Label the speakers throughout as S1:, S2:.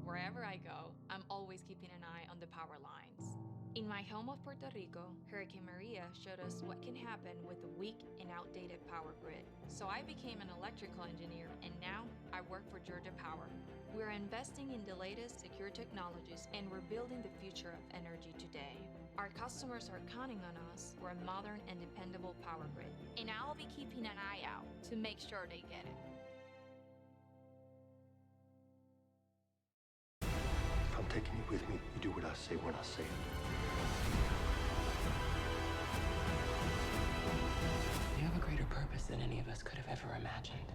S1: Wherever I go, I'm always keeping an eye on the power lines. In my home of Puerto Rico, Hurricane Maria showed us what can happen with a weak and outdated power grid. So I became an electrical engineer and now I work for Georgia Power. We're investing in the latest secure technologies and we're building the future of energy today. Our customers are counting on us for a modern and dependable power grid. And I'll be keeping an eye out to make sure they get it.
S2: I'm taking you with me. You do what I say when I say it.
S3: You have a greater purpose than any of us could have ever imagined.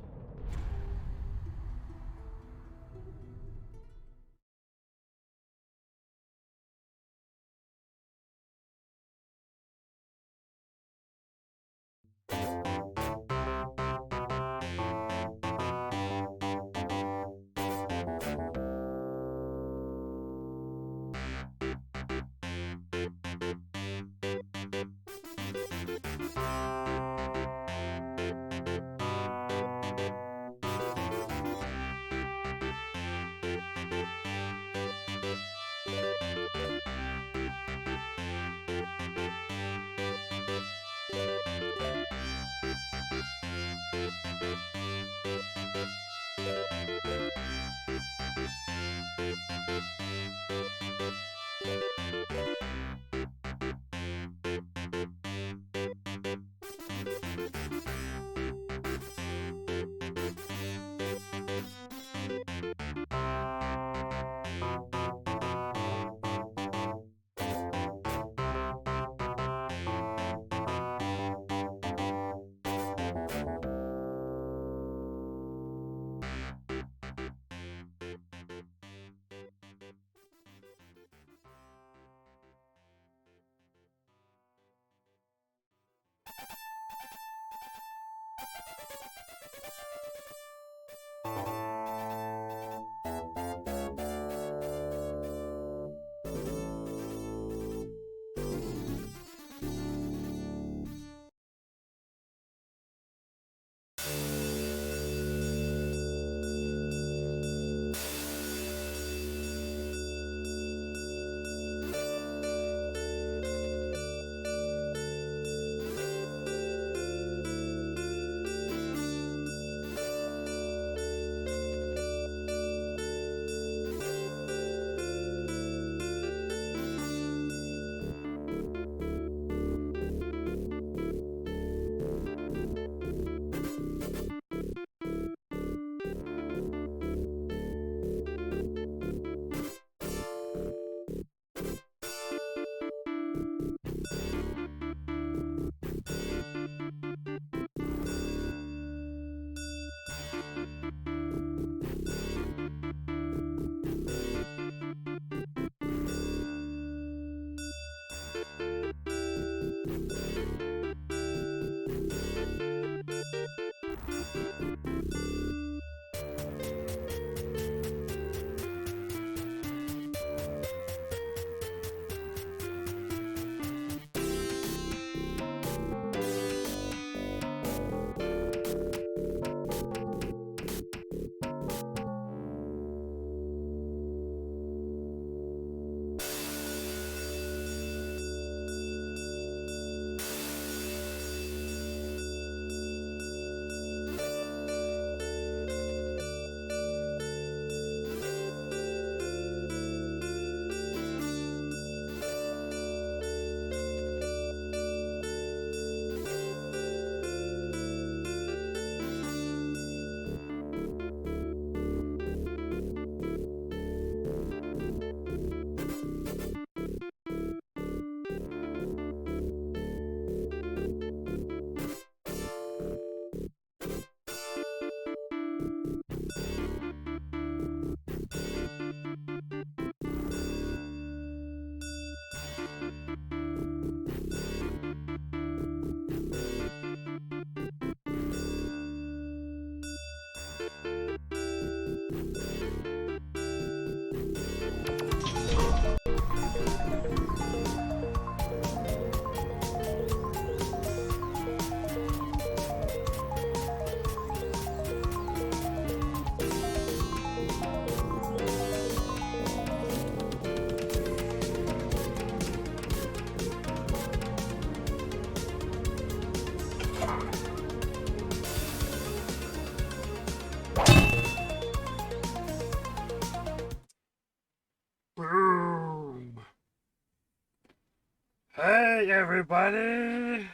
S4: everybody.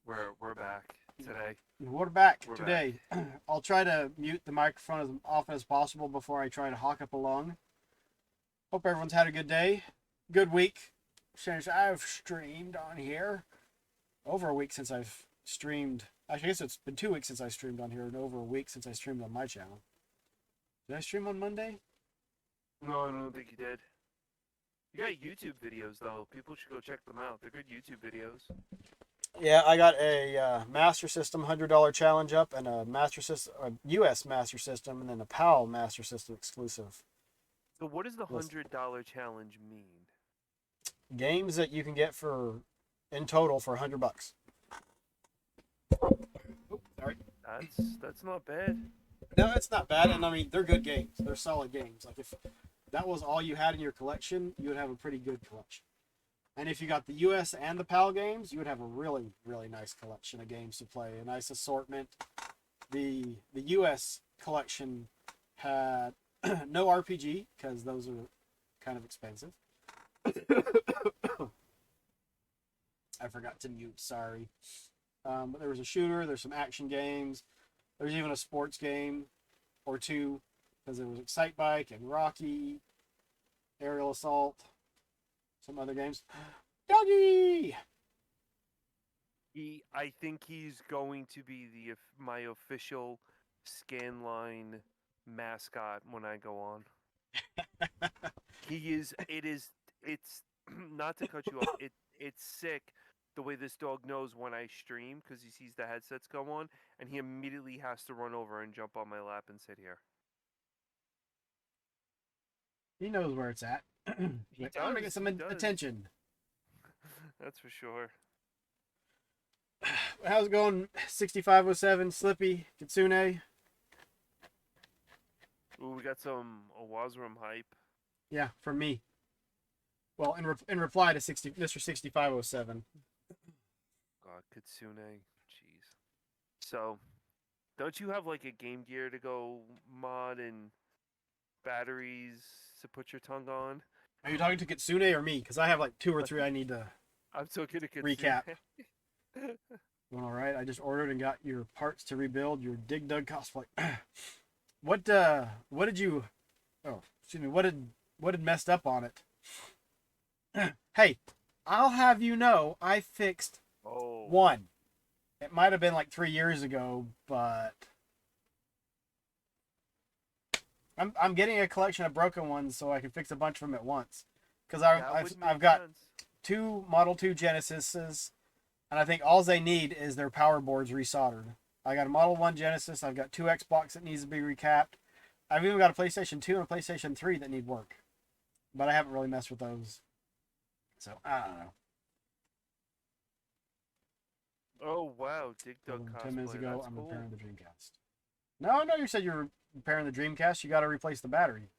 S5: We're back today.
S4: We're back
S5: We're
S4: today. I'll try to mute the microphone as often as possible before I try to hawk up a lung. Hope everyone's had a good day, good week since I've streamed on here. Over a week since I've streamed. Actually, I guess it's been 2 weeks since I streamed on here, and over a week since I streamed on my channel. Did I stream on Monday?
S5: No, I don't think you did. You got YouTube videos though. People should go check them out. They're good YouTube videos.
S4: Yeah, I got a Master System $100 challenge up, and a Master System, a U.S. Master System, and then a PAL Master System exclusive.
S5: So what does the $100 challenge mean?
S4: Games that you can get for, in total, for $100. Oops, sorry.
S5: That's not bad.
S4: No, it's not bad, and I mean they're good games. They're solid games. Like if that was all you had in your collection, you would have a pretty good collection. And if you got the US and the PAL games, you would have a really, really nice collection of games to play. A nice assortment. The US collection had no RPG because those are kind of expensive. I forgot to mute. Sorry. But there was a shooter. There's some action games. There's even a sports game or two, because there was Excite Bike and Rocky, Aerial Assault, some other games. Doggy!
S5: I think he's going to be my official Scanline mascot when I go on. He is. It's not to cut you off. It's sick the way this dog knows when I stream because he sees the headsets go on and he immediately has to run over and jump on my lap and sit here.
S4: He knows where it's at. Like, I'm gonna get some attention.
S5: That's for sure.
S4: How's it going? 6507, Slippy, Kitsune.
S5: Ooh, we got some Owazrim hype.
S4: Yeah, from me. Well, in reply to Mr. 6507.
S5: God, Kitsune. Jeez. So, don't you have like a Game Gear to go mod and batteries to put your tongue on?
S4: Are you talking to Kitsune or me? Because I have like 2 or 3 I need to
S5: I'm talking to Kitsune.
S4: recap. All right, I just ordered and got your parts to rebuild your Dig Dug cosplay. What did you? Oh, excuse me. What had messed up on it? Hey, I'll have you know, I fixed one. It might have been like 3 years ago, but I'm getting a collection of broken ones so I can fix a bunch of them at once. Because I've got 2 Model 2 Genesises, and I think all they need is their power boards resoldered. I got a Model 1 Genesis. I've got 2 Xbox that needs to be recapped. I've even got a PlayStation 2 and a PlayStation 3 that need work. But I haven't really messed with those. So, I don't know.
S5: Oh, wow. Dig Dug cosplay.
S4: 10 minutes ago,
S5: That's
S4: I'm
S5: cool.
S4: repairing the Dreamcast. No, you said you were repairing the Dreamcast. You got to replace the battery.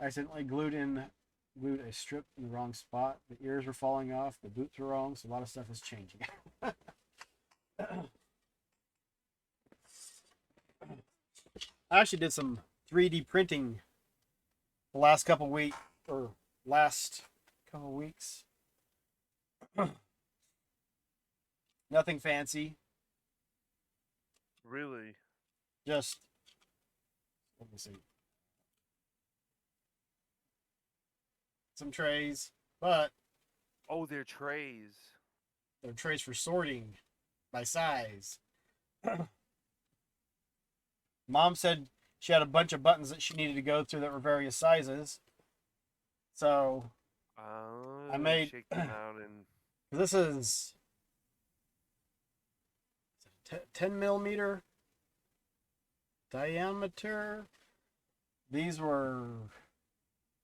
S4: I accidentally glued a strip in the wrong spot. The ears were falling off. The boots were wrong. So a lot of stuff is changing. I actually did some 3D printing the last couple weeks. Nothing fancy.
S5: Really?
S4: Just, let me see. Some trays, but
S5: Oh, they're trays.
S4: they're trays for sorting by size. Mom said she had a bunch of buttons that she needed to go through that were various sizes. So I made
S5: shake them out and
S4: this is 10 millimeter diameter. These were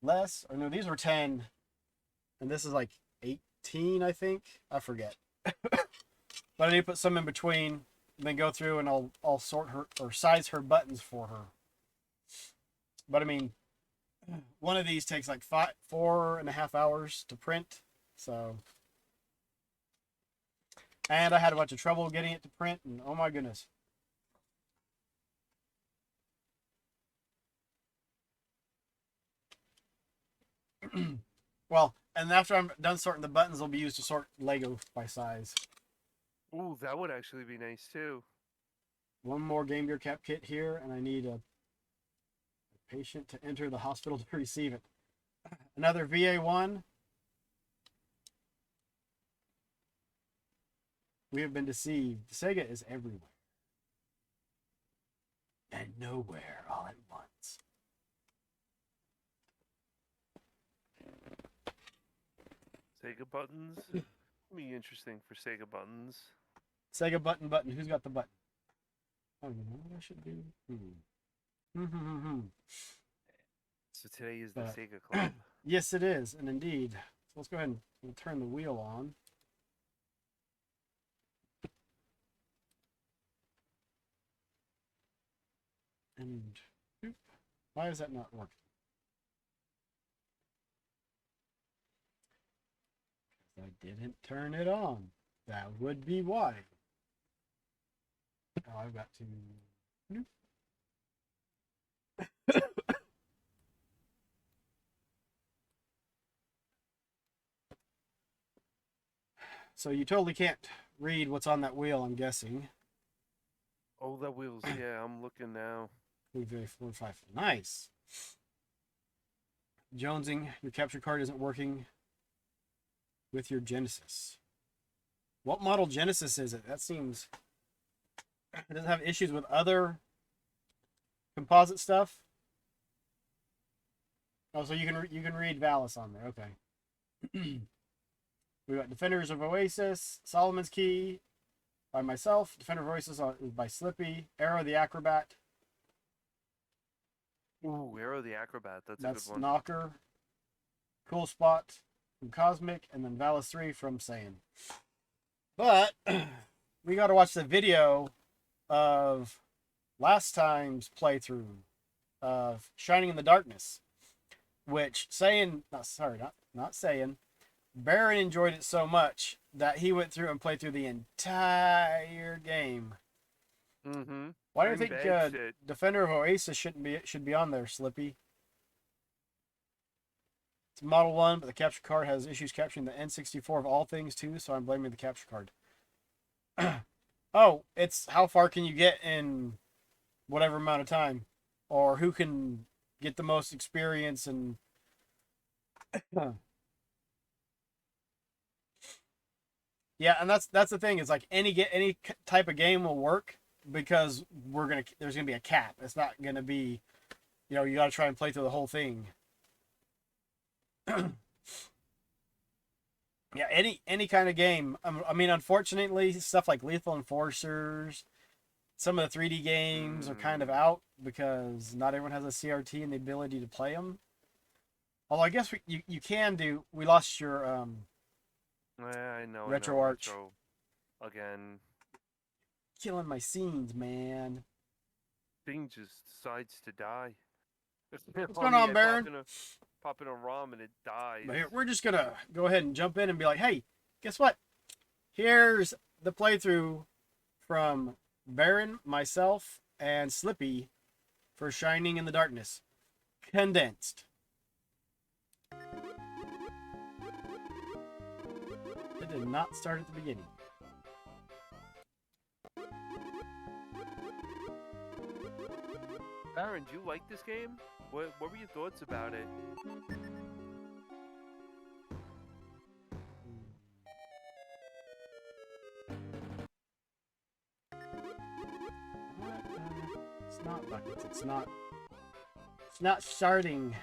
S4: less, or no, these were 10, and this is like 18, I think. I forget. But I need to put some in between, and then go through and I'll sort her or size her buttons for her. But I mean, one of these takes like 4.5 hours to print, so. And I had a bunch of trouble getting it to print, and oh my goodness. Well, And after I'm done sorting the buttons, they'll be used to sort Lego by size.
S5: Ooh, that would actually be nice too.
S4: One more Game Gear Cap kit here, and I need a patient to enter the hospital to receive it. Another VA1. We have been deceived. Sega is everywhere. And nowhere all at once.
S5: Sega buttons? That'd be interesting for Sega buttons.
S4: Sega button. Who's got the button? Oh, you know what I should do?
S5: So today is the
S4: But-
S5: Sega Club.
S4: Yes, it is. And indeed. So let's go ahead and we'll turn the wheel on. And oop, why is that not working? Because I didn't turn it on. That would be why. Now I've got to. Nope. So you totally can't read what's on that wheel, I'm guessing.
S5: Oh, that wheels. Yeah, I'm looking now.
S4: 3, 5. Nice. Jonesing, your capture card isn't working with your Genesis. What model Genesis is it? That seems... It doesn't have issues with other composite stuff? Oh, so you can read Valis on there. Okay. We got Defenders of Oasis, Solomon's Key by myself. Defender of Oasis is by Slippy. Arrow the Acrobat.
S5: Ooh, Arrow the Acrobat. That's a
S4: That's
S5: good one.
S4: Knocker. Cool Spot from Cosmic. And then Valis 3 from Sayian. But we got to watch the video of last time's playthrough of Shining in the Darkness. Which Sayian... Not Sayian. Baron enjoyed it so much that he went through and played through the entire game.
S5: Mm-hmm.
S4: Why do you
S5: Bring
S4: think
S5: back shit.
S4: Defender of Oasis should be on there, Slippy? It's Model 1, but the capture card has issues capturing the N64 of all things too, so I'm blaming the capture card. Oh, it's how far can you get in whatever amount of time, or who can get the most experience and. Yeah, and that's the thing. It's like any type of game will work because there's gonna be a cap. It's not gonna be, you got to try and play through the whole thing. Yeah, any kind of game. I mean, unfortunately, stuff like Lethal Enforcers, some of the 3D games are kind of out because not everyone has a CRT and the ability to play them. Although I guess you can do. We lost your
S5: I know.
S4: RetroArch.
S5: Retro again.
S4: Killing my scenes, man.
S5: Thing just decides to die.
S4: What's going on, Baron?
S5: Pop in a ROM and it dies.
S4: But here, we're just gonna go ahead and jump in and be like, hey, guess what? Here's the playthrough from Baron, myself, and Slippy for Shining in the Darkness. Condensed. It did not start at the beginning.
S5: Baron, do you like this game? What were your thoughts about it?
S4: It's not buckets. It's not starting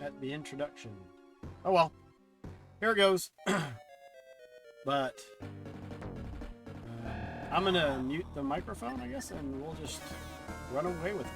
S4: at the introduction. Oh well. Here it goes. But I'm gonna mute the microphone, I guess, and we'll just run away with it.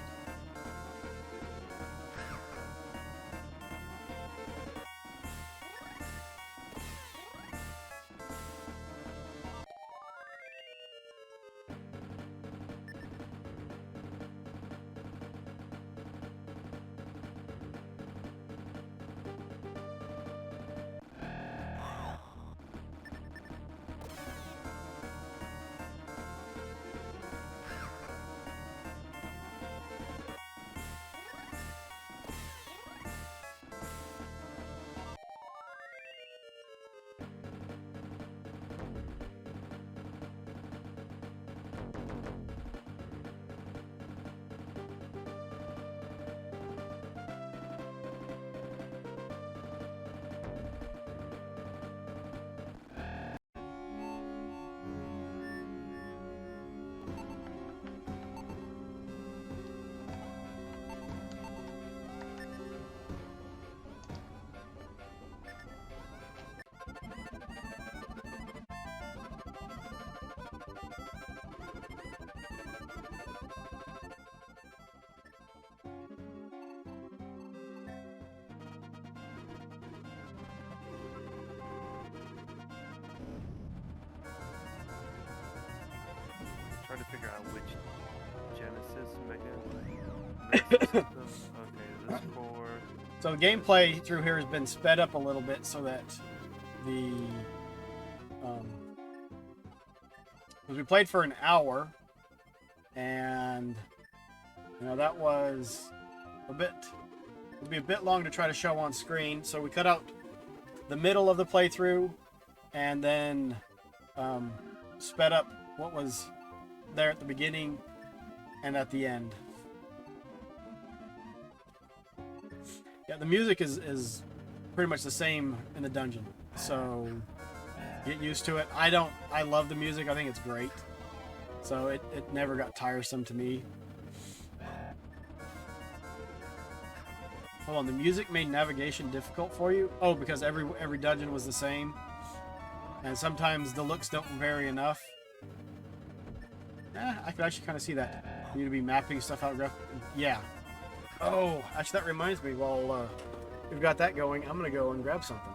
S5: figure out which Genesis Master System. Okay, this core.
S4: So the gameplay through here has been sped up a little bit so that the because we played for an hour, and that was would be a bit long to try to show on screen. So we cut out the middle of the playthrough, and then sped up what was there at the beginning and at the end. Yeah, the music is pretty much the same in the dungeon, so get used to it. I love the music. I think it's great. So it never got tiresome to me. Hold on, the music made navigation difficult for you? Oh, because every dungeon was the same. And sometimes the looks don't vary enough. I could actually kind of see that. You need to be mapping stuff out. Yeah. Oh, actually that reminds me, while we've got that going, I'm going to go and grab something.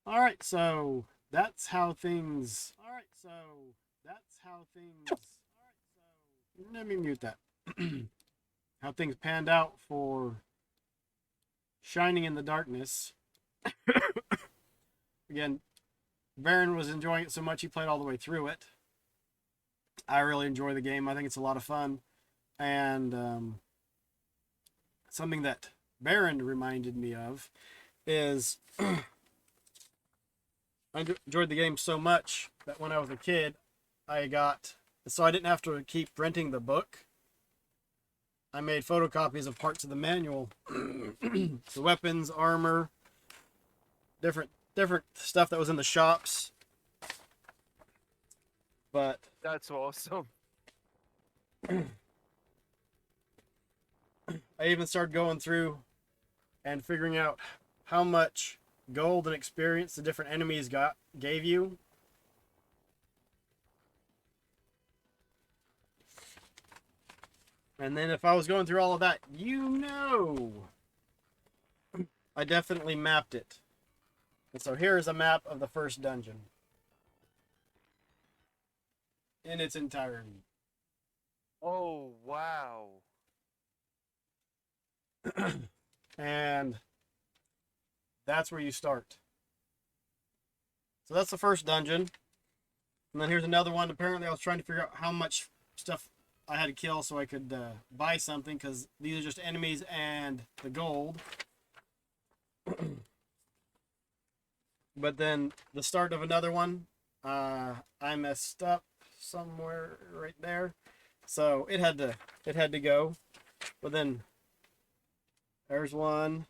S4: All right, so that's how things. All right, so that's how things. All right, so let me mute that. How things panned out for Shining in the Darkness. Again, Baron was enjoying it so much he played all the way through it. I really enjoy the game. I think it's a lot of fun, and something that Baron reminded me of is. I enjoyed the game so much that when I was a kid, so I didn't have to keep renting the book. I made photocopies of parts of the manual, the weapons, armor, different stuff that was in the shops. But
S5: That's awesome.
S4: I even started going through and figuring out how much gold and experience the different enemies gave you. And then if I was going through all of that, I definitely mapped it. And so here's a map of the first dungeon in its entirety.
S5: Oh, wow.
S4: And that's where you start. So that's the first dungeon. And then here's another one. Apparently I was trying to figure out how much stuff I had to kill so I could buy something, because these are just enemies and the gold. But then the start of another one, I messed up somewhere right there, so it had to go. But then there's one.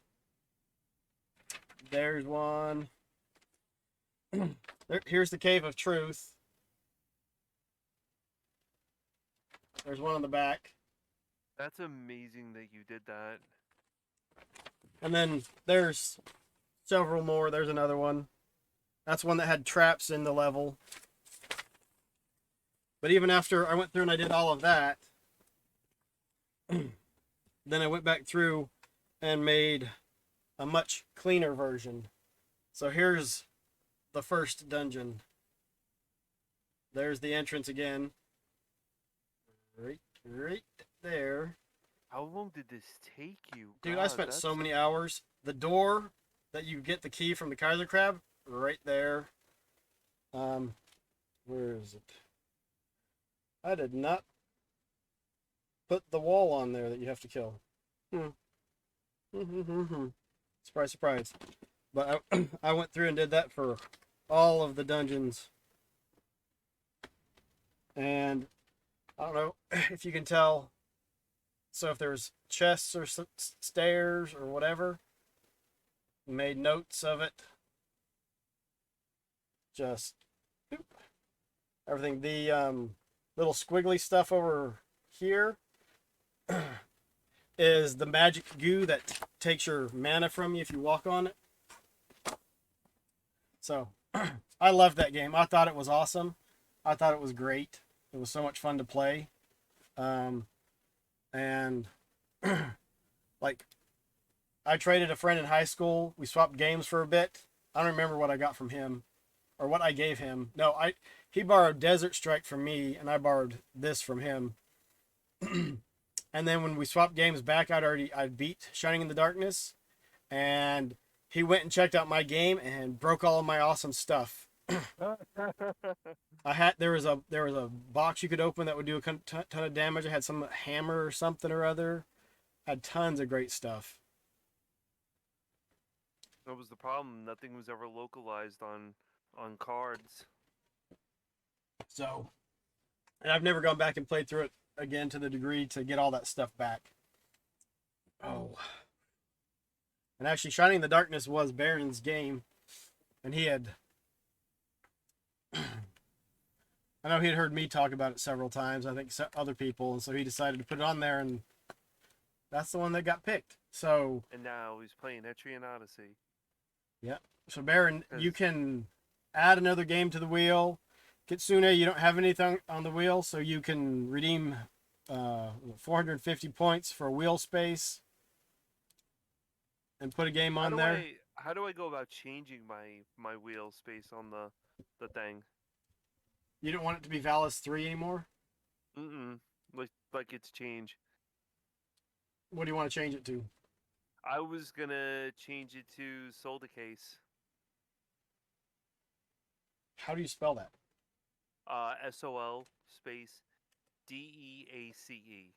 S4: There's one. Here's the Cave of Truth. There's one on the back.
S5: That's amazing that you did that.
S4: And then there's several more. There's another one. That's one that had traps in the level. But even after I went through and I did all of that, then I went back through and made a much cleaner version. So here's the first dungeon. There's the entrance again. Right there.
S5: How long did this take you?
S4: Dude,
S5: God,
S4: I spent so many hours. The door that you get the key from the Kaiser Crab, right there. Where is it? I did not put the wall on there that you have to kill. Surprise, surprise. But I went through and did that for all of the dungeons. And I don't know if you can tell. So if there's chests or stairs or whatever, made notes of it. Just boop, everything. The little squiggly stuff over here is the magic goo that takes your mana from you if you walk on it. So I loved that game. I thought it was awesome. I thought it was great. It was so much fun to play. And like, I traded a friend in high school. We swapped games for a bit. I don't remember what I got from him or what I gave him. No, he borrowed Desert Strike from me, and I borrowed this from him. And then when we swapped games back, I'd beat Shining in the Darkness, and he went and checked out my game and broke all of my awesome stuff. There was a box you could open that would do a ton of damage. I had some hammer or something or other. I had tons of great stuff.
S5: That was the problem. Nothing was ever localized on cards.
S4: So, and I've never gone back and played through it again to the degree to get all that stuff back. Oh. And actually, Shining in the Darkness was Baron's game, and he had... I know he had heard me talk about it several times, I think other people, and so he decided to put it on there, and that's the one that got picked. So...
S5: And now he's playing Etrian Odyssey.
S4: Yeah. So, Baron, you can add another game to the wheel. Kitsune, you don't have anything on the wheel, so you can redeem 450 points for wheel space and put a game on there.
S5: How do I go about changing my wheel space on the thing?
S4: You don't want it to be Valis 3 anymore?
S5: Mm-mm. Like it's change.
S4: What do you want to change it to?
S5: I was gonna change it to Solda Case.
S4: How do you spell that?
S5: SOL space DEACE.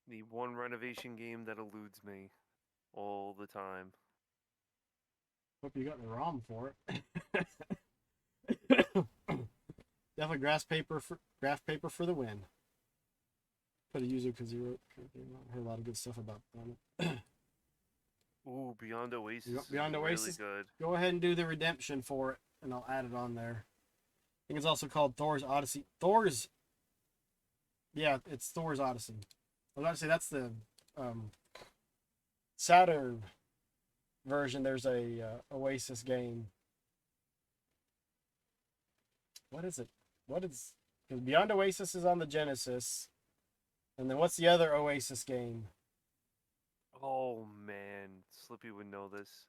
S5: The one renovation game that eludes me all the time.
S4: Hope you got the ROM for it. Definitely graph paper for the win. Put a user because he wrote. I heard a lot of good stuff about it.
S5: Ooh, Beyond Oasis.
S4: Beyond
S5: is
S4: Oasis?
S5: really good.
S4: Go ahead and do the redemption for it, and I'll add it on there. I think it's also called Thor's Odyssey. Yeah, it's Thor's Odyssey. I was about to say that's the Saturn version. There's a Oasis game. What is it? Because Beyond Oasis is on the Genesis, and then what's the other Oasis game?
S5: Oh man, Slippy would know this.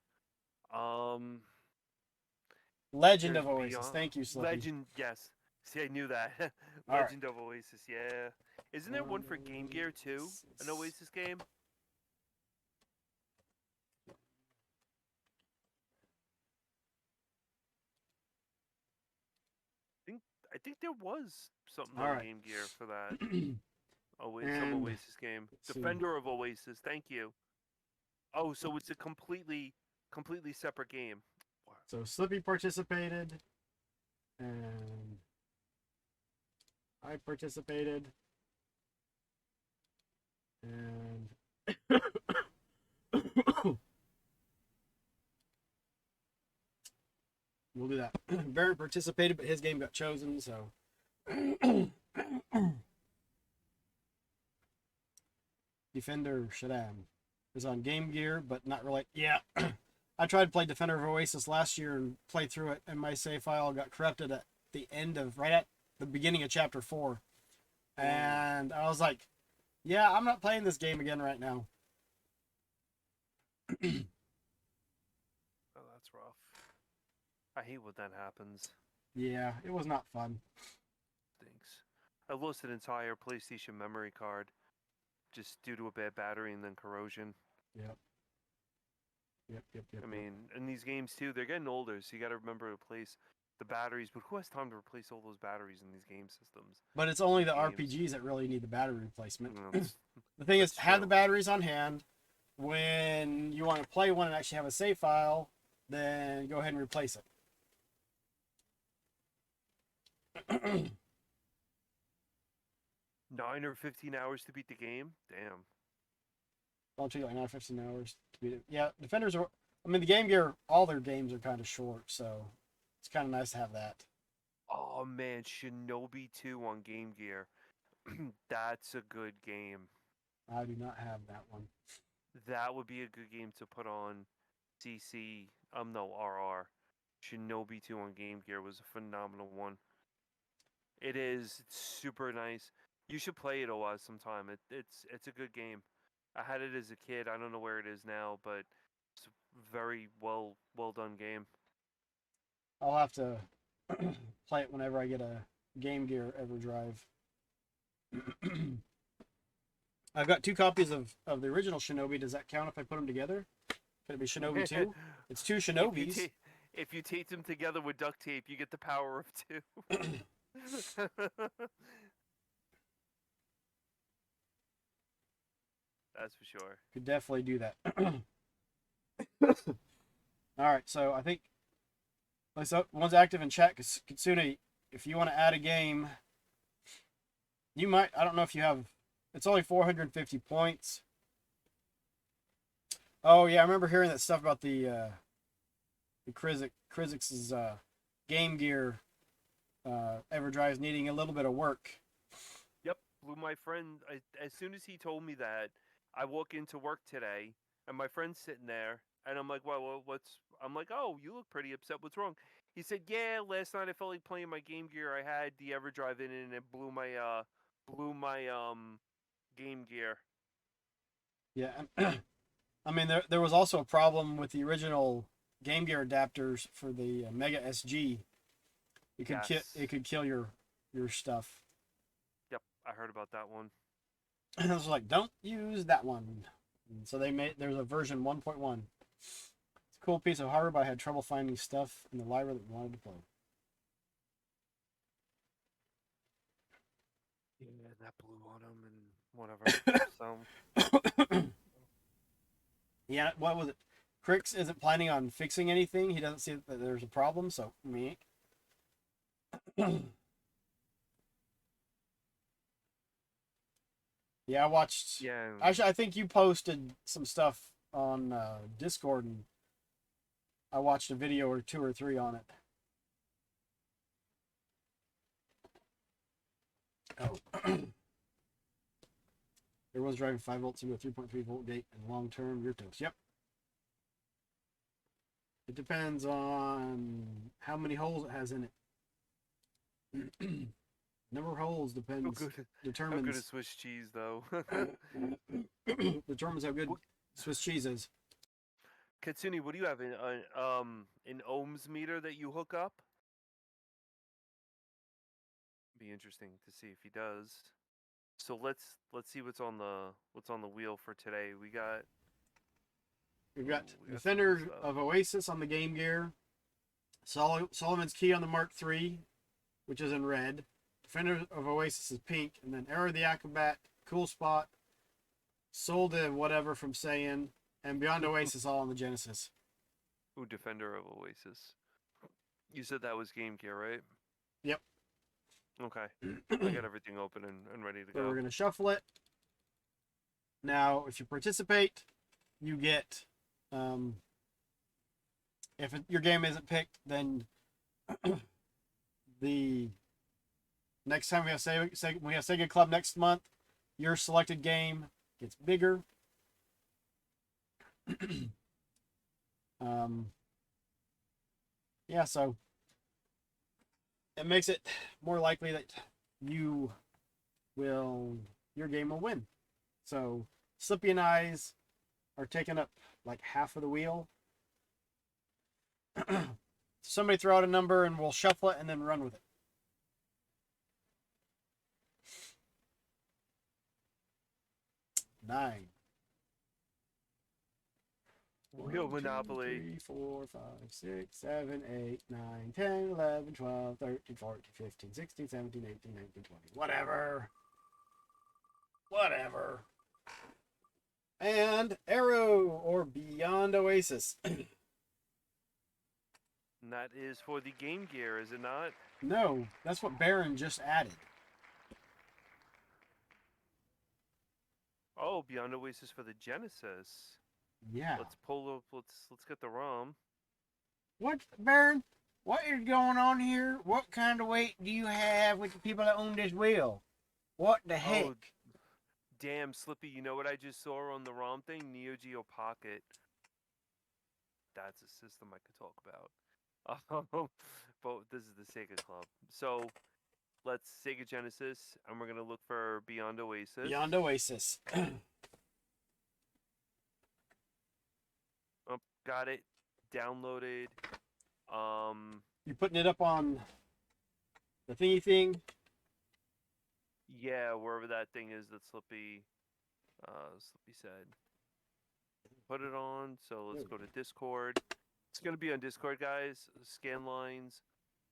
S4: Legend of
S5: There's
S4: Oasis.
S5: Beyond-
S4: Thank you, Slippy.
S5: Legend, yes. See, I knew that.
S4: All right.
S5: Legend of Oasis, yeah. Isn't there one for Game Gear too? An Oasis game? I think there was something
S4: All
S5: on
S4: right.
S5: Game Gear for that. Some
S4: And
S5: Oasis game.
S4: let's see.
S5: Defender of Oasis, thank you. Oh, so it's a completely separate game.
S4: So Slippy participated, and I participated, and we'll do that. Baron participated, but his game got chosen, so. Defender Shaddam is on Game Gear, but not really. Yeah. I tried to play Defender of Oasis last year and played through it, and my save file got corrupted at the end of, right at the beginning of Chapter 4. And I was like, yeah, I'm not playing this game again right now.
S5: Oh, that's rough. I hate when that happens.
S4: Yeah, it was not fun.
S5: Stinks. I lost an entire PlayStation memory card just due to a bad battery and then corrosion.
S4: Yep.
S5: I mean, and these games too, they're getting older, so you got to remember to replace the batteries. But who has time to replace all those batteries in these game systems?
S4: But it's only the
S5: Games.
S4: RPGs that really need the battery replacement.
S5: That's
S4: The thing is,
S5: That's
S4: have
S5: true.
S4: the batteries on hand. When you want to play one and actually have a save file, then go ahead and replace it.
S5: 9 or 15 hours to beat the game? Damn.
S4: It'll take like 9 or 15 hours to beat it. Yeah, Defenders are. I mean, the Game Gear, all their games are kind of short, so it's kind of nice to have that.
S5: Oh man, Shinobi 2 on Game Gear. That's a good game.
S4: I do not have that one.
S5: That would be a good game to put on CC. No, RR. Shinobi 2 on Game Gear was a phenomenal one. It is. It's super nice. You should play it, Owaz, sometime. It's a good game. I had it as a kid. I don't know where it is now, but it's a very well done game.
S4: I'll have to play it whenever I get a Game Gear EverDrive. I've got 2 copies of the original Shinobi. Does that count if I put them together? Could it be Shinobi 2? It's 2 Shinobis.
S5: If you tape them together with duct tape, you get the power of 2. That's for sure.
S4: Could definitely do that. All right, so I think one's active in chat. Kitsune, if you want to add a game, you might. I don't know if you have. It's only 450 points. Oh yeah, I remember hearing that stuff about the Krizik's Game Gear EverDrive's needing a little bit of work.
S5: Yep, well, my friend. As soon as he told me that, I walk into work today, and my friend's sitting there, and I'm like, "Well, what's?" I'm like, "Oh, you look pretty upset. What's wrong?" He said, "Yeah, last night I felt like playing my Game Gear. I had the EverDrive in it, and it blew my Game Gear."
S4: Yeah, and I mean, there was also a problem with the original Game Gear adapters for the Mega SG. It could kill your stuff.
S5: Yep, I heard about that one.
S4: And I was like, don't use that one. And so there's a version 1.1. It's a cool piece of hardware, but I had trouble finding stuff in the library that we wanted to play.
S5: Yeah, that blew on him and whatever. So
S4: Yeah, what was it? Crix isn't planning on fixing anything. He doesn't see that there's a problem, so me. Yeah, I watched.
S5: yeah,
S4: Actually, I think you posted some stuff on Discord, and I watched a video or 2 or 3 on it. Oh. Everyone's driving 5 volts into a 3.3 volt gate and long-term rear toast. Yep. It depends on how many holes it has in it. Number of holes determines
S5: how good is Swiss cheese though?
S4: determines how good Swiss cheese is.
S5: Katsuni, what do you have? An ohms meter that you hook up? Be interesting to see if he does. So let's see what's on the wheel for today. We've got
S4: Defender of Oasis on the Game Gear. Solomon's Key on the Mark III, which is in red. Defender of Oasis is pink, and then Arrow the Acrobat, Cool Spot, Soul to Whatever from Sayian, and Beyond Oasis all on the Genesis.
S5: Ooh, Defender of Oasis. You said that was Game Gear, right?
S4: Yep.
S5: Okay. I got everything open and ready to
S4: So
S5: go.
S4: we're going to shuffle it. Now, if you participate, you get... your game isn't picked, then the next time we have Sega Club next month, your selected game gets bigger. Yeah, so it makes it more likely that your game will win. So Slippy and I's are taking up like half of the wheel. Somebody throw out a number and we'll shuffle it and then run with it. Nine.
S5: Wheel Monopoly.
S4: 2, 3, 4, 5, 6, 7, 8, 9, 10, 11, 12, 13, 14, 15, 16, 17, 18, 19, 20. Whatever. And Arrow or Beyond Oasis.
S5: And that is for the Game Gear, is it not?
S4: No, that's what Baron just added.
S5: Oh, Beyond Oasis for the Genesis.
S4: Yeah.
S5: Let's pull up. Let's get the ROM.
S4: What, Baron? What is going on here? What kind of weight do you have with the people that own this wheel? What the heck?
S5: Oh, damn, Slippy! You know what I just saw on the ROM thing? Neo Geo Pocket. That's a system I could talk about. But this is the Sega Club. So let's Sega Genesis, and we're gonna look for Beyond Oasis.
S4: Beyond Oasis.
S5: Oh, got it. Downloaded.
S4: You putting it up on the thingy thing?
S5: Yeah, wherever that thing is that Slippy said. Put it on. So let's go to Discord. It's gonna be on Discord, guys. Scan lines.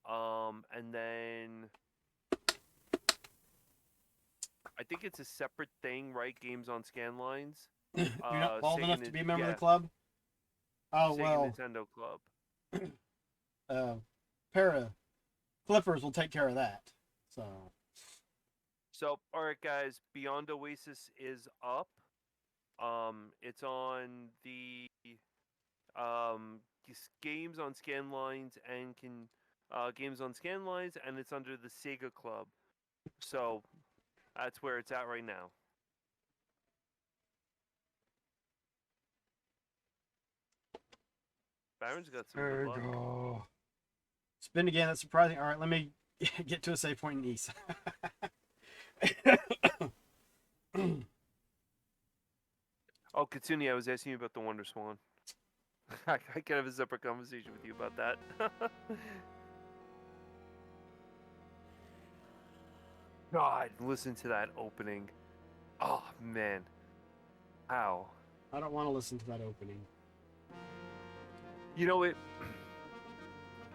S5: And then I think it's a separate thing, right? Games on scan lines.
S4: You're not bald
S5: Sega
S4: enough to be a member of
S5: yeah,
S4: the club? Oh,
S5: Sega
S4: well.
S5: Nintendo Club.
S4: Para Clippers will take care of that.
S5: So, all right, guys. Beyond Oasis is up. It's on the games on scan lines and games on scan lines, and it's under the Sega Club. So that's where it's at right now. Baron's got some good luck.
S4: Spin again. That's surprising. All right, let me get to a save point in East.
S5: Oh, Katsuni, I was asking you about the Wonder Swan. I can have a separate conversation with you about that. God, listen to that opening. Oh man, how?
S4: I don't want to listen to that opening.
S5: You know it.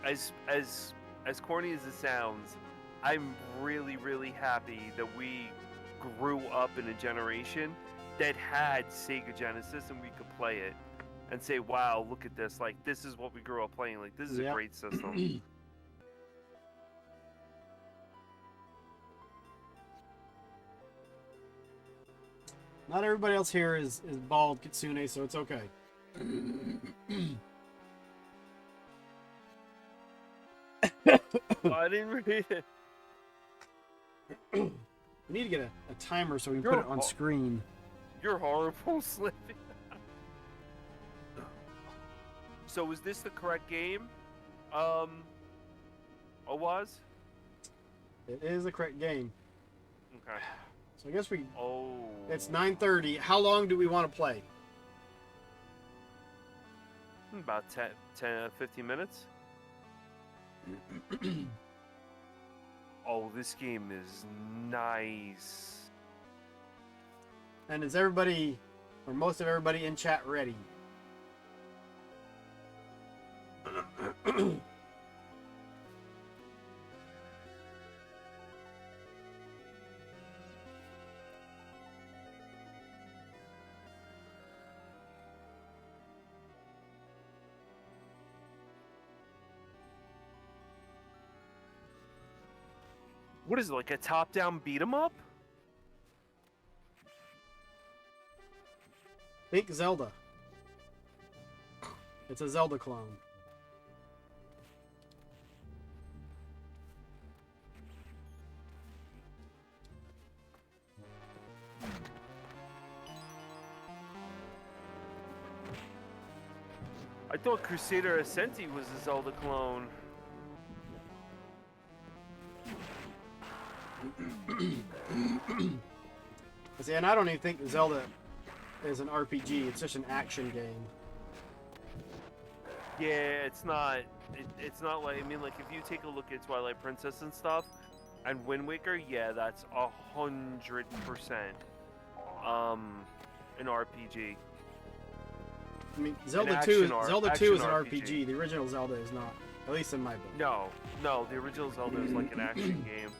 S5: As corny as it sounds, I'm really happy that we grew up in a generation that had Sega Genesis and we could play it and say, "Wow, look at this! Like this is what we grew up playing. Like this is a great system."
S4: Not everybody else here is bald Kitsune, so it's okay.
S5: I didn't read it.
S4: We need to get a timer so we can put it on screen.
S5: You're horrible, Slippy. So is this the correct game? Owaz?
S4: It is the correct game.
S5: Okay.
S4: So I guess we...
S5: Oh.
S4: It's 9:30. How long do we want to play?
S5: About 15 minutes. Oh, this game is nice.
S4: And is everybody, or most of everybody in chat ready?
S5: What is it, like a top-down beat-em-up?
S4: Think Zelda. It's a Zelda clone.
S5: I thought Crusader Ascenti was a Zelda clone.
S4: See, and I don't even think Zelda is an RPG. It's just an action game.
S5: Yeah, it's not. It's not like, I mean, like if you take a look at Twilight Princess and stuff, and Wind Waker, yeah, that's 100% an RPG.
S4: I mean, Zelda 2 is an RPG. The original Zelda is not, at least in my book.
S5: No, the original Zelda is like an action game.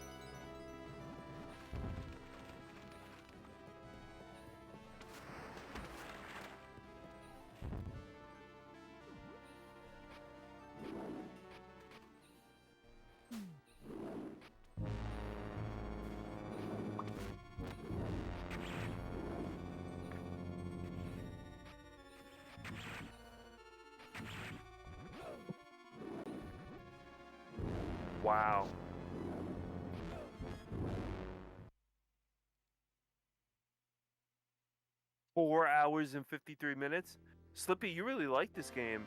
S5: Wow. Four hours and 53 minutes? Slippy, you really like this game.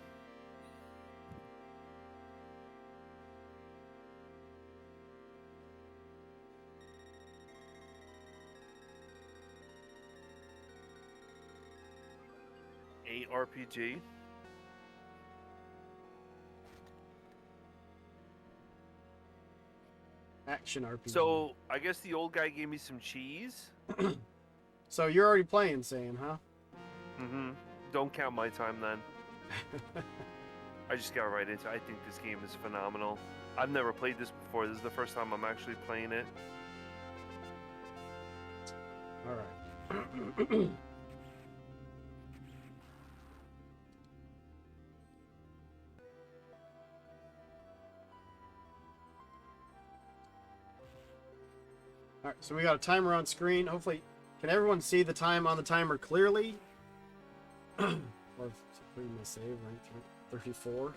S5: RPG.
S4: Action RPG.
S5: So, I guess the old guy gave me some cheese.
S4: So you're already playing, Sayian, huh?
S5: Mm-hmm. Don't count my time then. I just got right into it. I think this game is phenomenal. I've never played this before. This is the first time I'm actually playing it.
S4: Alright. Alright, so we got a timer on screen. Hopefully, can everyone see the time on the timer clearly? Or putting my save, right? 34.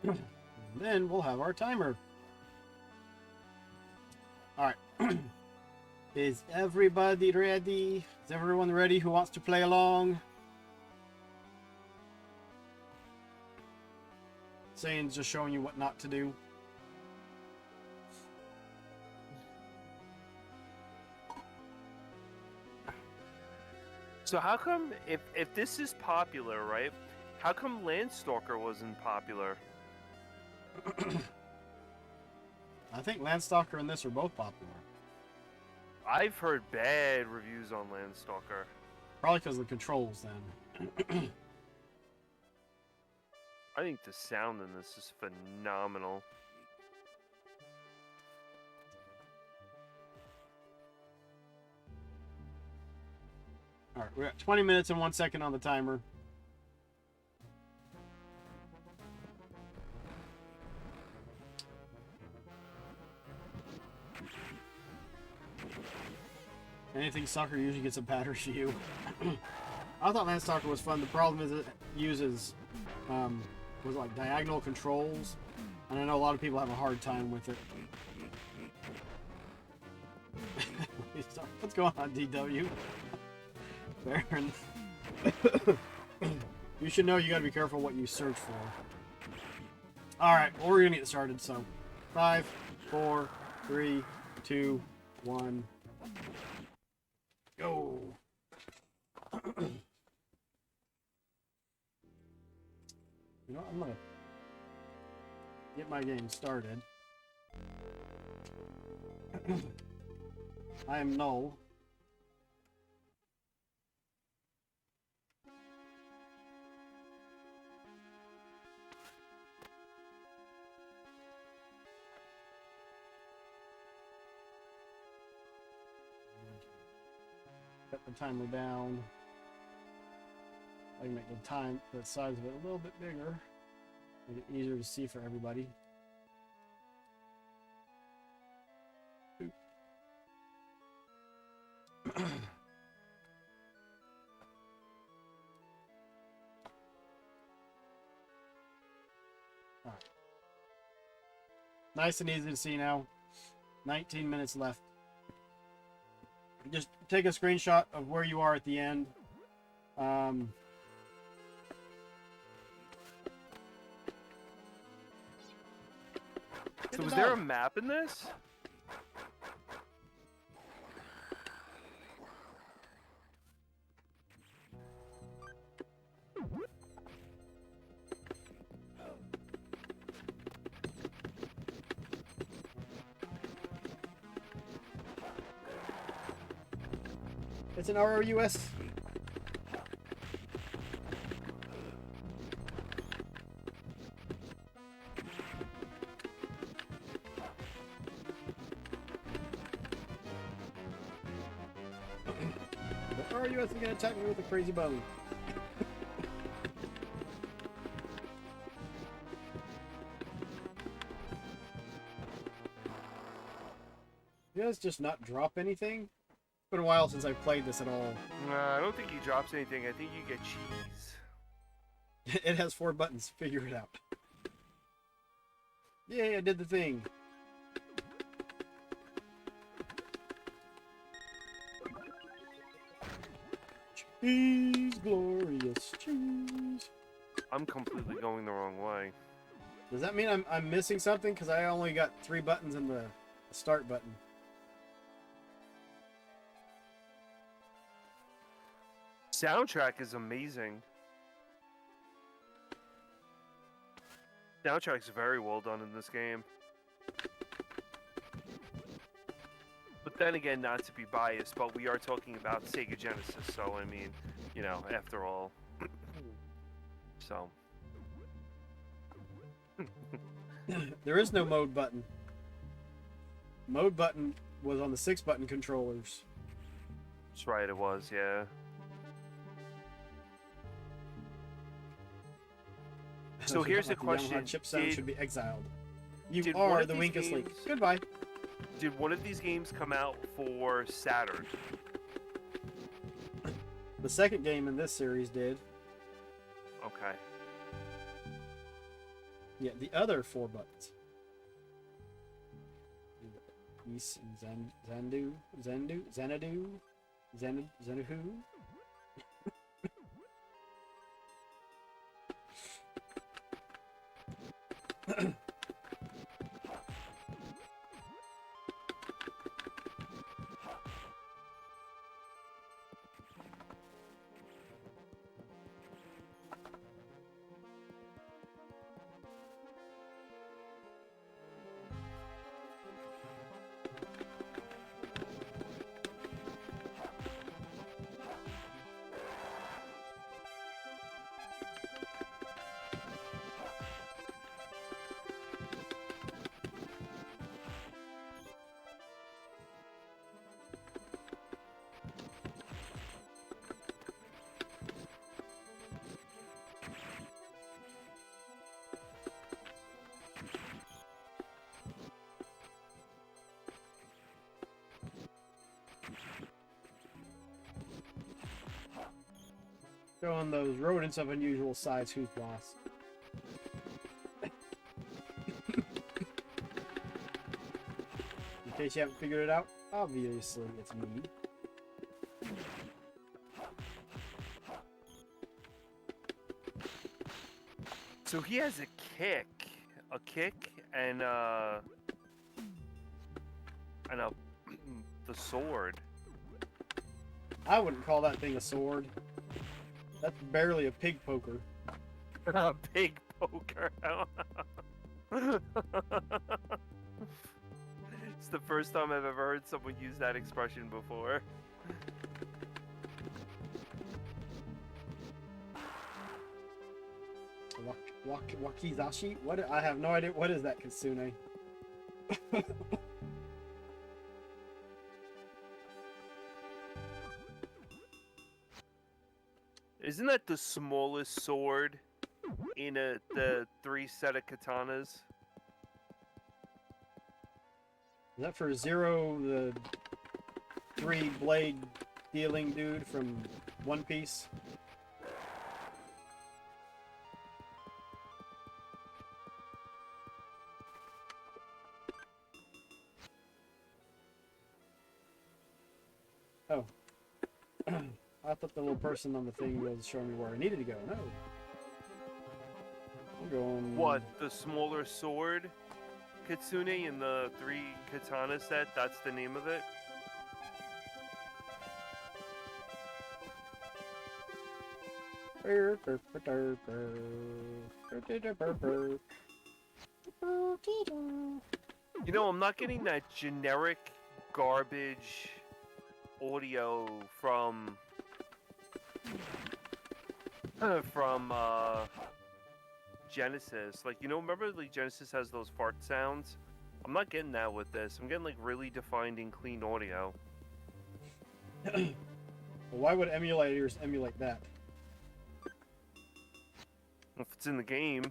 S4: And then we'll have our timer. Is everybody ready? Is everyone ready who wants to play along? Sayian's just showing you what not to do.
S5: So how come, if this is popular, right? How come Landstalker wasn't popular?
S4: I think Landstalker and this are both popular.
S5: I've heard bad reviews on Landstalker.
S4: Probably because of the controls, then.
S5: I think the sound in this is phenomenal.
S4: Alright, we're at 20 minutes and 1 second on the timer. Anything soccer usually gets a batter to you. I thought Landstalker was fun. The problem is it uses was like diagonal controls, and I know a lot of people have a hard time with it. What's going on, DW? Baron. You should know you gotta be careful what you search for. Alright, well, we're gonna get started, so 5, 4, 3, 2, 1. Go. You know, I'm gonna get my game started. I am null. Cut the timer down. I can make the size of it a little bit bigger. Make it easier to see for everybody. Alright. Nice and easy to see now. 19 minutes left. Just take a screenshot of where you are at the end.
S5: So was there a map in this?
S4: It's an ROUS. The ROUS is gonna attack me with a crazy bone. You guys just not drop anything? It's been a while since I've played this at all.
S5: I don't think he drops anything. I think you get cheese.
S4: It has 4 buttons. Figure it out. Yay, I did the thing. Cheese, glorious cheese.
S5: I'm completely going the wrong way.
S4: Does that mean I'm missing something? Because I only got 3 buttons in the start button.
S5: Soundtrack is amazing. Soundtrack's very well done in this game. But then again, not to be biased, but we are talking about Sega Genesis, so I mean, you know, after all. So.
S4: There is no mode button. Mode button was on the 6-button controllers.
S5: That's right, it was, yeah. So here's the question:
S4: Chip sound should be exiled. You
S5: did
S4: are the Winkus Link. Goodbye.
S5: Did one of these games come out for Saturn?
S4: The second game in this series did.
S5: Okay.
S4: Yeah, the other 4 buttons. East Zendu, Zenuhu. Showing those rodents of unusual size. Who's boss? In case you haven't figured it out, obviously it's me.
S5: So he has a kick and the sword.
S4: I wouldn't call that thing a sword. That's barely a pig poker.
S5: A pig poker. It's the first time I've ever heard someone use that expression before.
S4: Wakizashi? What? I have no idea. What is that, Kitsune?
S5: Isn't that the smallest sword in the 3 set of katanas?
S4: Is that for Zero, the 3-blade dealing dude from One Piece? Oh. I thought the little person on the thing was showing me where I needed to go. No. I'm going...
S5: What? The smaller sword? Kitsune in the 3 katana set? That's the name of it? You know, I'm not getting that generic garbage audio from Genesis. Like, you know, remember like Genesis has those fart sounds? I'm not getting that with this. I'm getting like really defined and clean audio.
S4: Well, why would emulators emulate that?
S5: If it's in the game.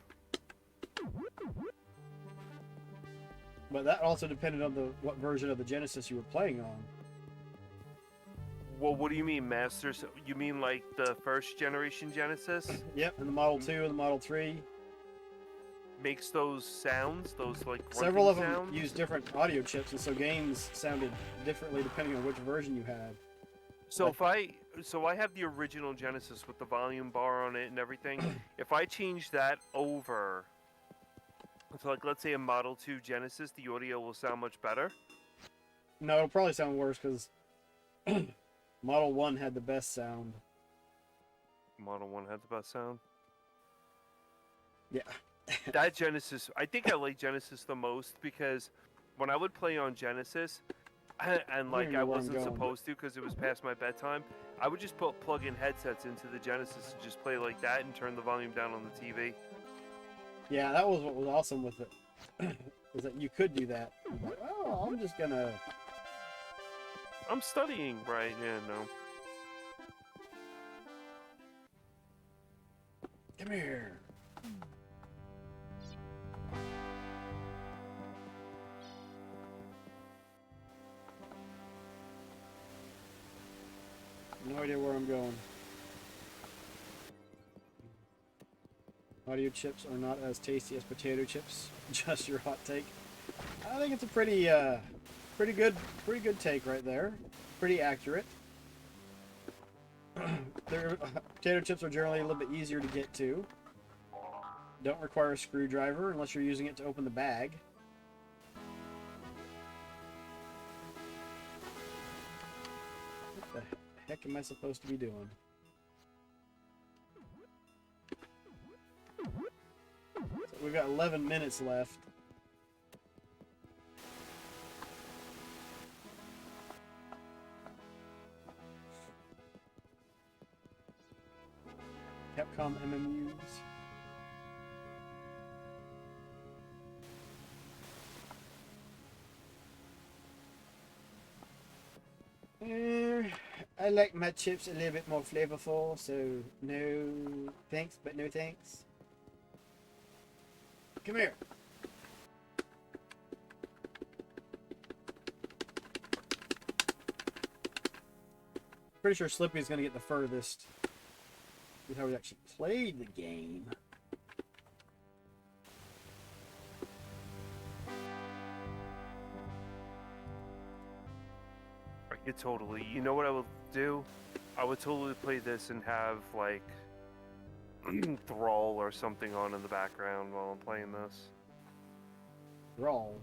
S4: But that also depended on what version of the Genesis you were playing on.
S5: Well, what do you mean, Masters? You mean like the first generation Genesis?
S4: Yep, and the Model 2 and the Model 3.
S5: Makes those sounds, those like
S4: Several of them
S5: sounds?
S4: use different audio chips, and so games sounded differently depending on which version you had.
S5: So I have the original Genesis with the volume bar on it and everything. If I change that over to like, let's say a Model 2 Genesis, the audio will sound much better.
S4: No, it'll probably sound worse because Model 1 had the best sound.
S5: Model 1 had the best sound.
S4: Yeah.
S5: That Genesis, I think I like Genesis the most because when I would play on Genesis, and like I wasn't supposed to because it was past my bedtime, I would just plug in headsets into the Genesis and just play like that and turn the volume down on the TV.
S4: Yeah, that was what was awesome with it. Is that you could do that. Like, oh, I'm just gonna...
S5: I'm studying, right? Yeah, no.
S4: Come here. No idea where I'm going. Audio chips are not as tasty as potato chips. Just your hot take. I think it's a pretty Pretty good take right there. Pretty accurate. Potato chips are generally a little bit easier to get to. Don't require a screwdriver unless you're using it to open the bag. What the heck am I supposed to be doing? So we've got 11 minutes left. Capcom MMUs. I like my chips a little bit more flavorful, so no thanks, but no thanks. Come here. Pretty sure Slippy's gonna get the furthest. See how we actually played the game.
S5: I could totally. You know what I would do? I would totally play this and have like Thrall or something on in the background while I'm playing this.
S4: Roll.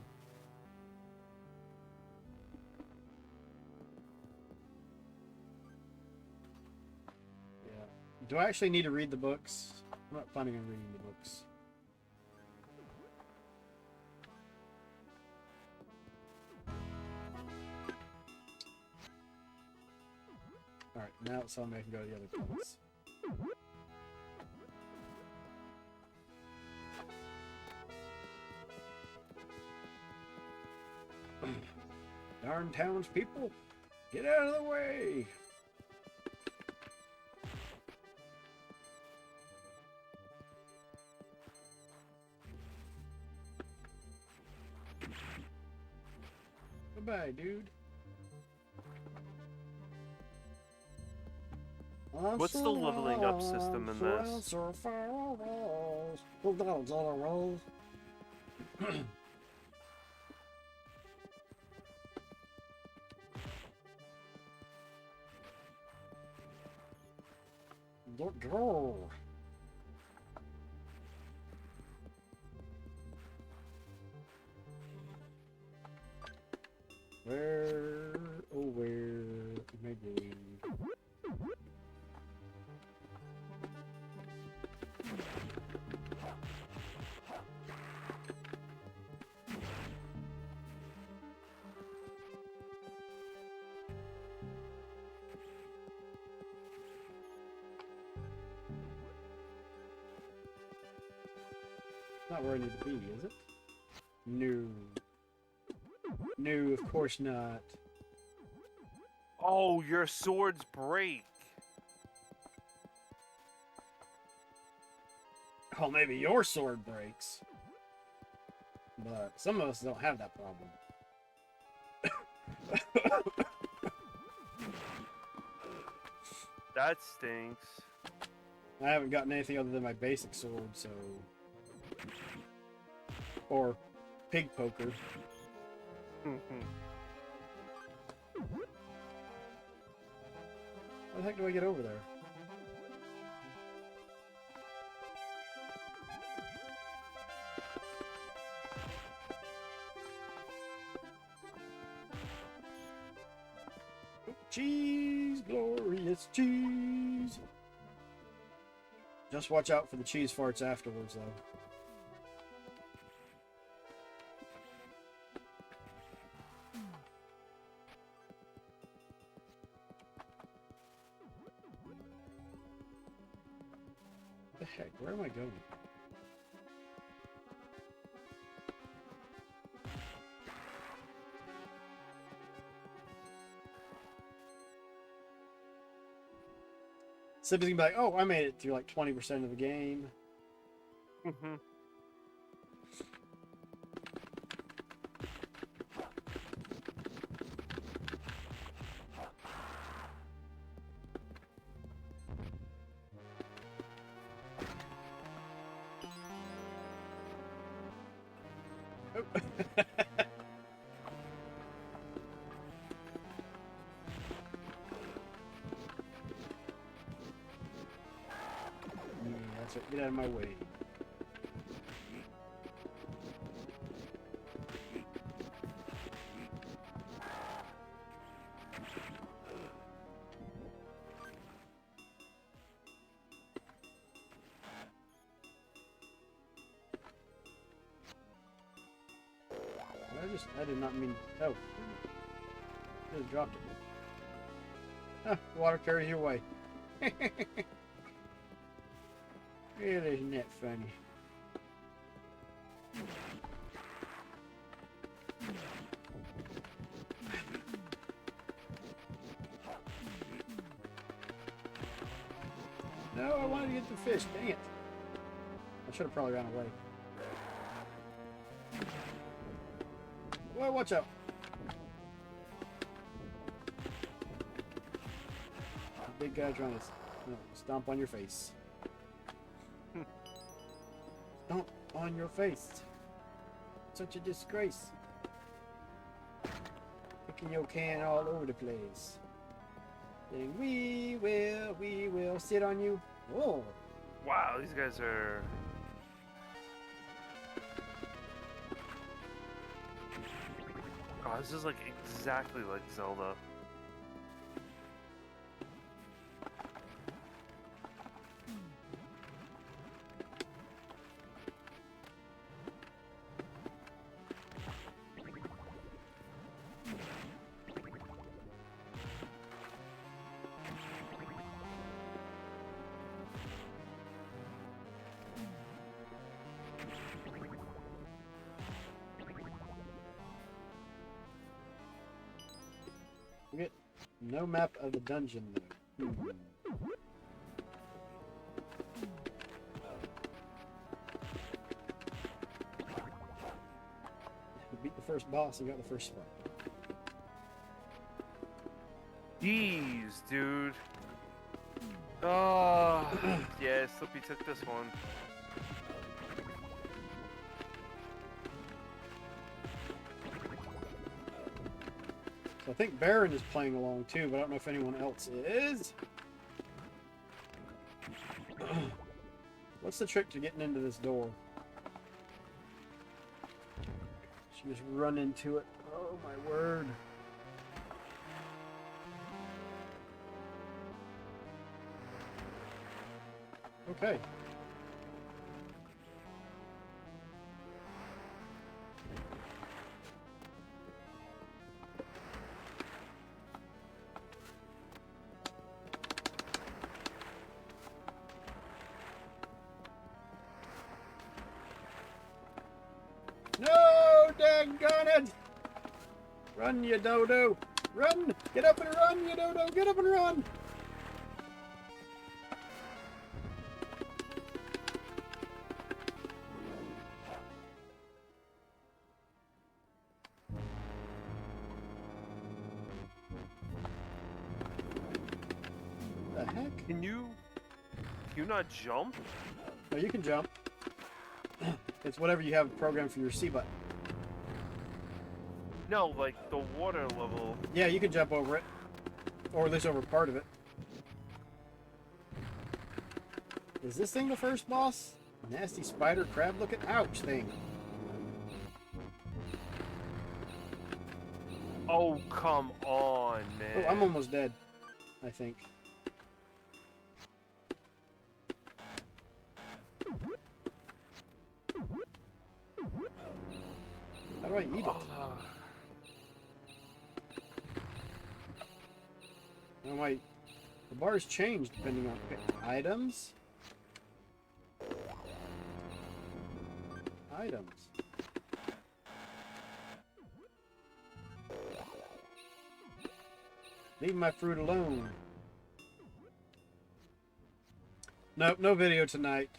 S4: Yeah. Do I actually need to read the books? I'm not planning on reading the books. Alright, now it's telling me I can go to the other place. Darn townspeople, get out of the way! Goodbye, dude.
S5: What's the leveling up system in this?
S4: Go. Where, oh where am I going? Not where I need to be, is it? No. No, of course not.
S5: Oh, your swords break.
S4: Oh, maybe your sword breaks. But some of us don't have that problem.
S5: That stinks.
S4: I haven't gotten anything other than my basic sword, so... Or pig poker. How the heck do I get over there? Cheese, glorious cheese. Just watch out for the cheese farts afterwards, though. What the heck? Where am I going? Sippy's gonna be like, oh, I made it through like 20% of the game. fix it. Get out of my way. I did not mean. Oh. Should have dropped it. Ah, the water carries you away. Isn't that funny? No, I wanted to get the fish. Dang it. I should have probably ran away. Well, watch out. Big guy trying to stomp on your face. Stomp on your face. Such a disgrace. Kicking your can all over the place. Saying, we will sit on you. Oh.
S5: Wow, these guys are... Oh, this is like exactly like Zelda.
S4: We get no map of the dungeon though. We beat the first boss and got the first spot.
S5: Jeez, dude. Oh, yeah, Slippy took this one.
S4: So I think Baron is playing along too, but I don't know if anyone else is. What's the trick to getting into this door? She just run into it. Oh my word. Okay. No, daggone it! Run, you dodo! Run! Get up and run, you dodo! Get up and run! The heck?
S5: Can you not jump?
S4: No, you can jump. It's whatever you have programmed for your C button.
S5: No, like the water level.
S4: Yeah, you can jump over it. Or at least over part of it. Is this thing the first boss? Nasty spider crab looking ouch thing.
S5: Oh, come on, man.
S4: Oh, I'm almost dead, I think. How do I eat it? Oh, wait. The bars change depending on items. Items. Leave my fruit alone. Nope, no video tonight.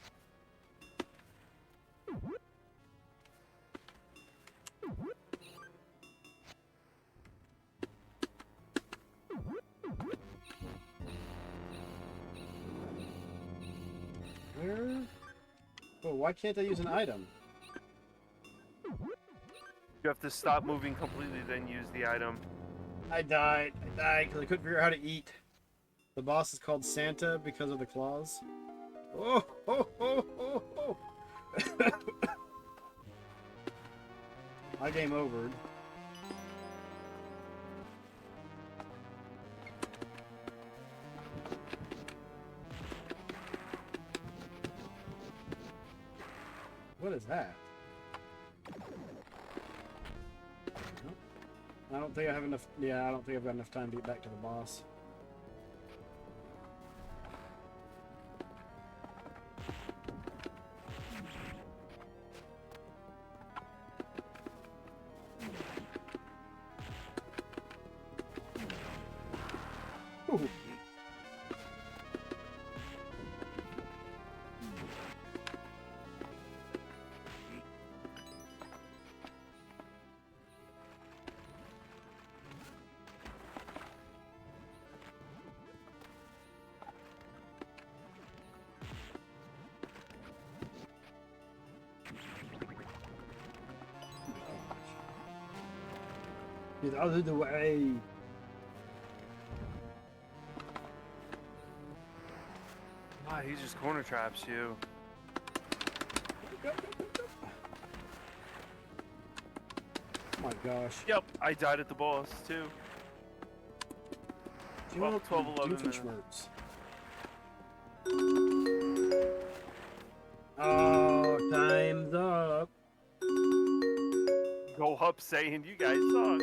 S4: Where? Oh, why can't I use an item?
S5: You have to stop moving completely, then use the item.
S4: I died because I couldn't figure out how to eat. The boss is called Santa because of the claws. Oh, oh, oh, oh, oh. My game over. What is that? I don't think I have enough. Yeah, I don't think I've got enough time to get back to the boss. Ooh. Get out of the way.
S5: Ah, he just corner traps you.
S4: Oh my gosh.
S5: Yep, I died at the boss too.
S4: Well,
S5: 12, 11
S4: Doofenshmirtz. Oh, time's up.
S5: Go up saying you guys suck.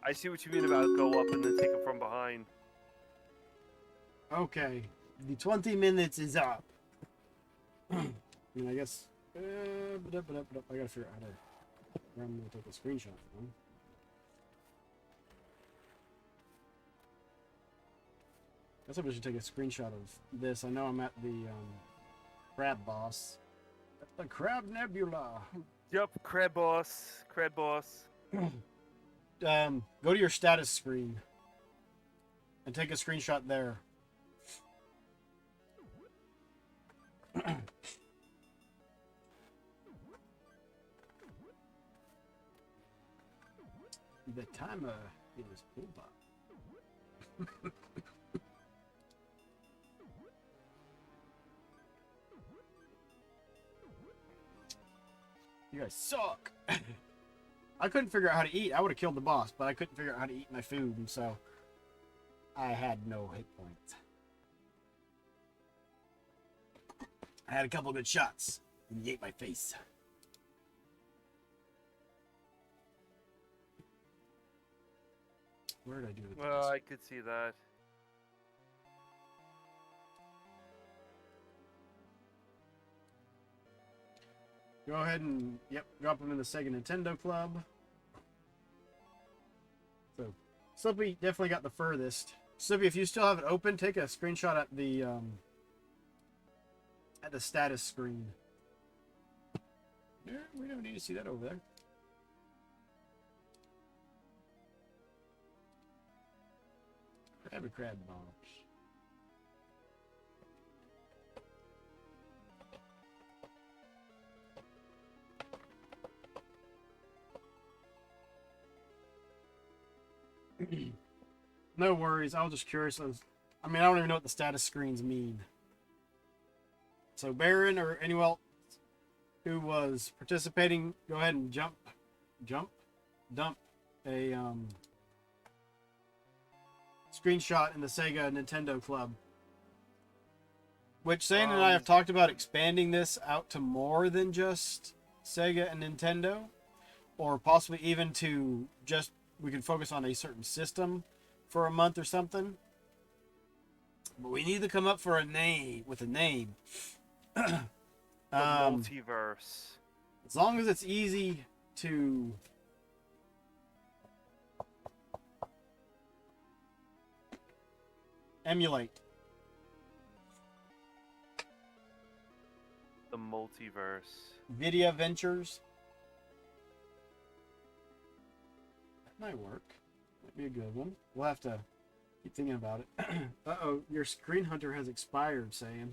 S5: I see what you mean about go up and then take it from behind.
S4: Okay, the 20 minutes is up. I mean, I guess. I gotta figure out how to. Where I'm gonna take a screenshot from. Guess I should take a screenshot of this. I know I'm at the crab boss. The crab nebula.
S5: Yep, crab boss. Crab boss.
S4: Go to your status screen and take a screenshot there. The timer is over. You guys suck. I couldn't figure out how to eat. I would have killed the boss, but I couldn't figure out how to eat my food, and so I had no hit points. I had a couple good shots, and he ate my face. Where did I do the
S5: Well,
S4: boss?
S5: I could see that.
S4: Go ahead and, yep, drop them in the Sega Nintendo Club. So, Slippy definitely got the furthest. Slippy, if you still have it open, take a screenshot at the status screen. Yeah, we don't need to see that over there. Grab a crab box. No worries. I was just curious. I mean, I don't even know what the status screens mean. So, Baron or anyone else who was participating, go ahead and dump a screenshot in the Sega Nintendo Club. Which Sayian and I have talked about expanding this out to more than just Sega and Nintendo, or possibly even to just we can focus on a certain system for a month or something. But we need to come up for a name with a name.
S5: The multiverse.
S4: As long as it's easy to emulate.
S5: The multiverse.
S4: Video Ventures. That might work. Might be a good one. We'll have to keep thinking about it. Uh-oh, your Screen Hunter has expired, Sayian.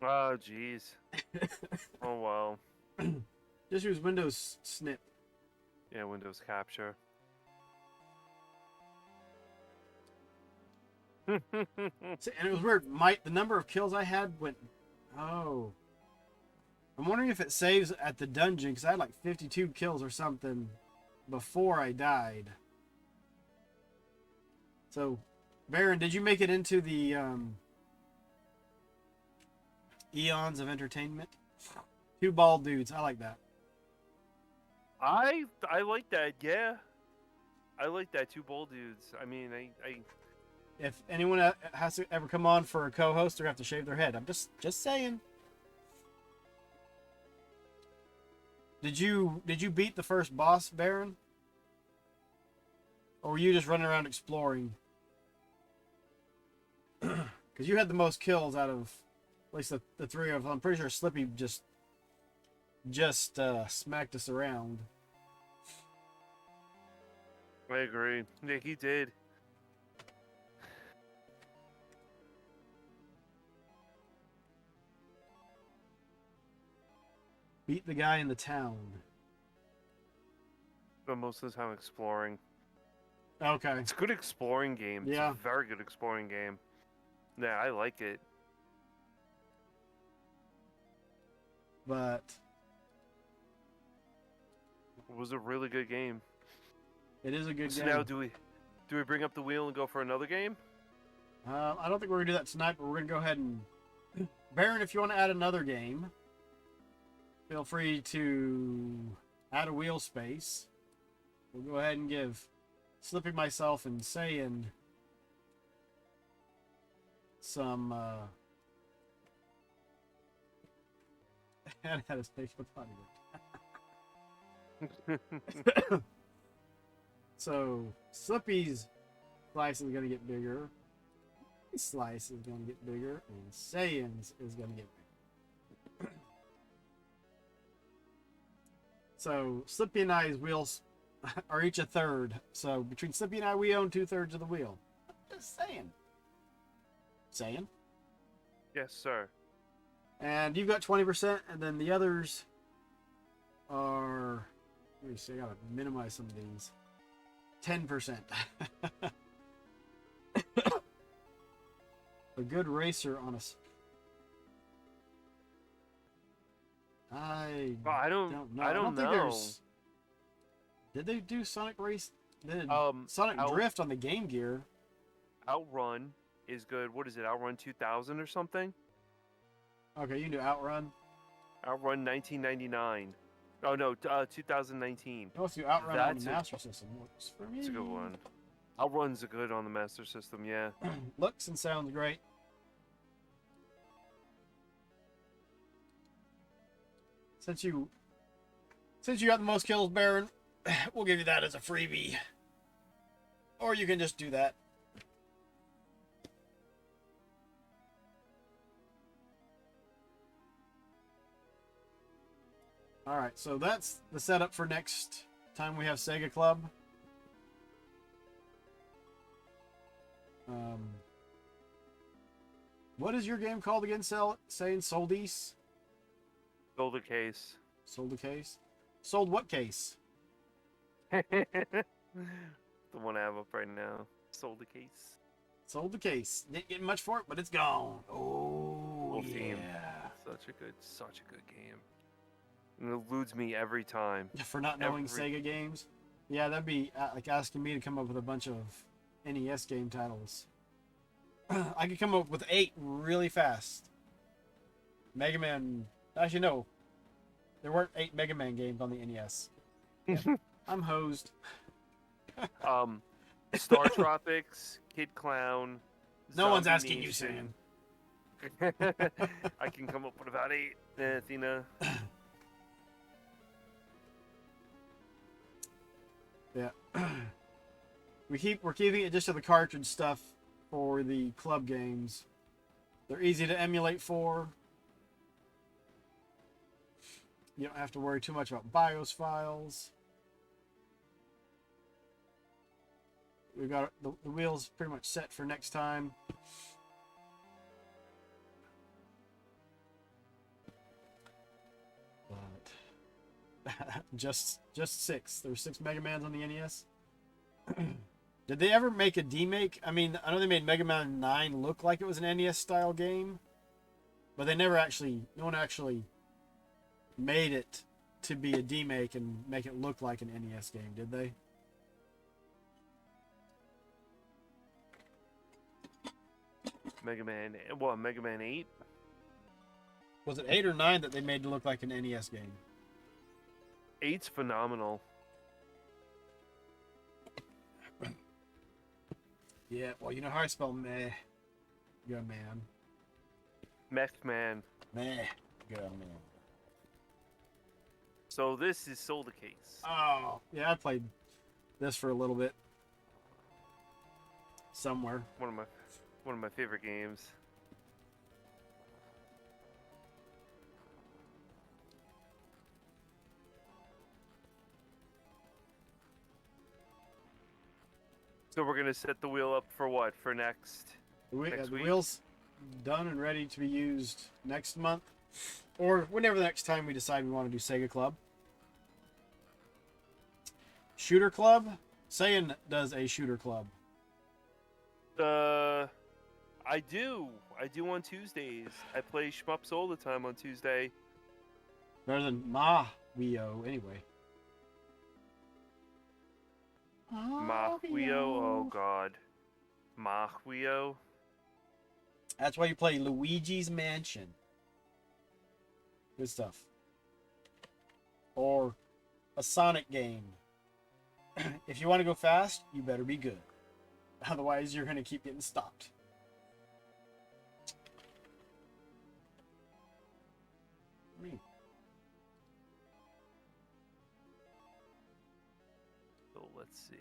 S5: Oh, jeez. Oh, well.
S4: Just use Windows Snip.
S5: Yeah, Windows Capture.
S4: See, and it was weird. The number of kills I had went. Oh. I'm wondering if it saves at the dungeon, because I had like 52 kills or something before I died. So, Baron, did you make it into the Eons of Entertainment? Two bald dudes. I like that.
S5: I like that. Yeah, I like that. Two bold dudes. I mean, I
S4: If anyone has to ever come on for a co-host, they're gonna have to shave their head. I'm just saying. Did you beat the first boss, Baron? Or were you just running around exploring? Because you had the most kills out of at least the three of them. I'm pretty sure Slippy just smacked us around.
S5: I agree. Yeah, he did.
S4: Beat the guy in the town.
S5: But most of the time exploring.
S4: Okay.
S5: It's a good exploring game.
S4: Yeah.
S5: It's a very good exploring game. Yeah, I like it.
S4: But
S5: It was a really good game.
S4: it is a good
S5: So
S4: game.
S5: now, do we bring up the wheel and go for another game?
S4: I don't think we're gonna do that tonight, but we're gonna go ahead and Baron, if you want to add another game, feel free to add a wheel space. We'll go ahead and give Slippy, myself, and Sayian some and had his face with funny. So Slippy's slice is gonna get bigger. His slice is gonna get bigger, and Sayian's is gonna get bigger. So Slippy and I's wheels are each a third. So between Slippy and I, we own 2/3 of the wheel. Just saying. Saying.
S5: Yes, sir.
S4: And you've got 20%, and then the others are. Let me see. I gotta minimize some of these. 10%. A good racer on us. I
S5: Well,
S4: don't know.
S5: I don't
S4: think
S5: know.
S4: there's. Did they do Sonic Race? They did Sonic
S5: Out-
S4: Drift on the Game Gear.
S5: Outrun is good. What is it? Outrun 2000 or something?
S4: Okay, you can do Outrun.
S5: Outrun 1999. Oh no, 2019.
S4: You also do Outrun on
S5: That's
S4: the
S5: a-
S4: Master System. Works for me.
S5: It's a good one. Outrun's a good on the Master System. Yeah.
S4: Looks and sounds great. Since you got the most kills, Baron, we'll give you that as a freebie. Or you can just do that. Alright, so that's the setup for next time we have Sega Club. What is your game called again, saying Soldice?
S5: Build a case.
S4: Sold a case? Sold what case?
S5: The one I have up right now. Sold a case.
S4: Sold the case. Didn't get much for it, but it's gone. Oh,
S5: Wolf
S4: yeah.
S5: Team. Such a good game. And it eludes me every time.
S4: For not knowing Sega games? Yeah, that'd be like asking me to come up with a bunch of NES game titles. I could come up with 8 really fast. Mega Man... Actually, no. There weren't 8 Mega Man games on the NES. I'm hosed.
S5: Star Tropics, Kid Clown.
S4: No one's
S5: Zombie
S4: asking you, Sam.
S5: Nation. I can come up with about 8, Athena.
S4: Yeah. We're keeping it just to the cartridge stuff for the club games. They're easy to emulate for. You don't have to worry too much about BIOS files. We've got the wheels pretty much set for next time. But just 6. There's 6 Mega Mans on the NES. Did they ever make a demake? I mean, I know they made Mega Man 9 look like it was an NES style game, but they never actually, no one actually made it to be a demake and make it look like an NES game, did they?
S5: Mega Man, what, Mega Man 8?
S4: Was it 8 or 9 that they made to look like an NES game?
S5: 8's phenomenal.
S4: Yeah, well, you know how I spell meh. Good man.
S5: Mech Man.
S4: Meh. Good man.
S5: So this is Solda Case.
S4: Oh, yeah, I played this for a little bit. Somewhere.
S5: One of my favorite games. So we're gonna set the wheel up for what? For next
S4: The
S5: week?
S4: wheel's done and ready to be used next month. Or whenever the next time we decide we want to do Sega Club. Shooter Club? Sayian does a Shooter Club.
S5: I do on Tuesdays. I play shmups all the time on Tuesday.
S4: Better than Mahwio, anyway.
S5: Mahwio, oh god. Mahwio.
S4: That's why you play Luigi's Mansion. Good stuff. Or a Sonic game. If you want to go fast, you better be good. Otherwise, you're going to keep getting stopped.
S5: So let's see.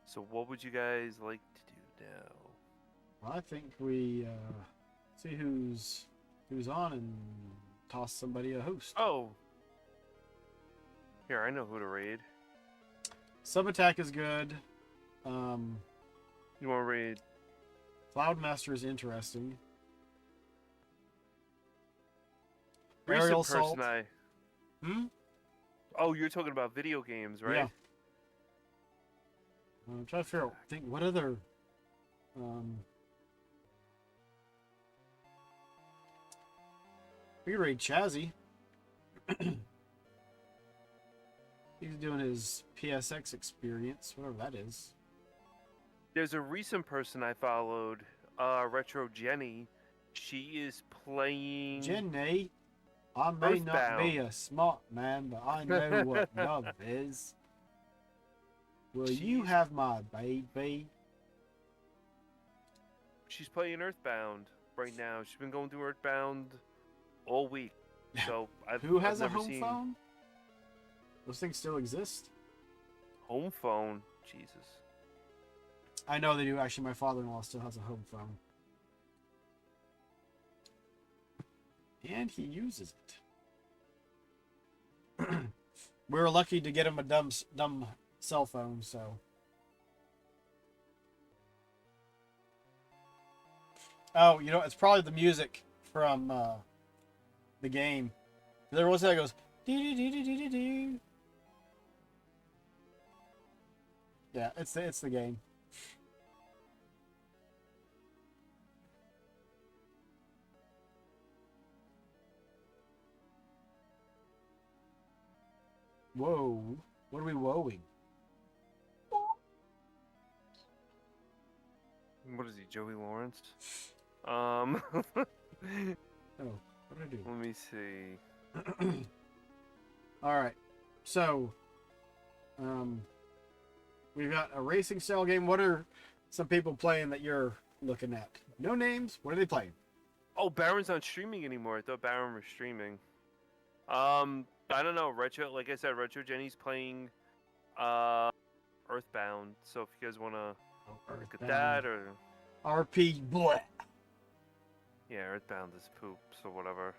S5: So what would you guys like to do now?
S4: I think we see who's on and toss somebody a host.
S5: Oh. Here, I know who to raid.
S4: Sub Attack is good.
S5: You want to raid?
S4: Cloudmaster is interesting.
S5: Recent
S4: Aerial
S5: person
S4: Assault.
S5: Oh, you're talking about video games, right?
S4: Yeah. I'm trying to figure out. Think what other. We could raid Chazzy. He's doing his PSX experience, whatever that is.
S5: There's a recent person I followed, Retro Jenny. She is playing.
S4: Jenny, I may not be a smart man, but I know what love is. Will you have my baby?
S5: She's playing Earthbound right now. She's been going through Earthbound all week. So
S4: Who has
S5: I've
S4: a
S5: never
S4: home
S5: seen...
S4: phone? Those things still exist?
S5: Home phone? Jesus.
S4: I know they do. Actually, my father-in-law still has a home phone. And he uses it. We were lucky to get him a dumb cell phone, so. Oh, you know, it's probably the music from the game. There was that goes. Doo-doo-doo-doo-doo-doo. Yeah, it's the game. Whoa. What are we woeing?
S5: What is he, Joey Lawrence?
S4: Oh, what did I do?
S5: Let me see.
S4: Alright. So, we've got a racing style game. What are some people playing that you're looking at? No names? What are they playing?
S5: Oh, Baron's not streaming anymore. I thought Baron was streaming. I don't know. Retro, like I said, Retro Jenny's playing Earthbound. So if you guys want to look at that, or
S4: RP boy.
S5: yeah, Earthbound is poop. So whatever.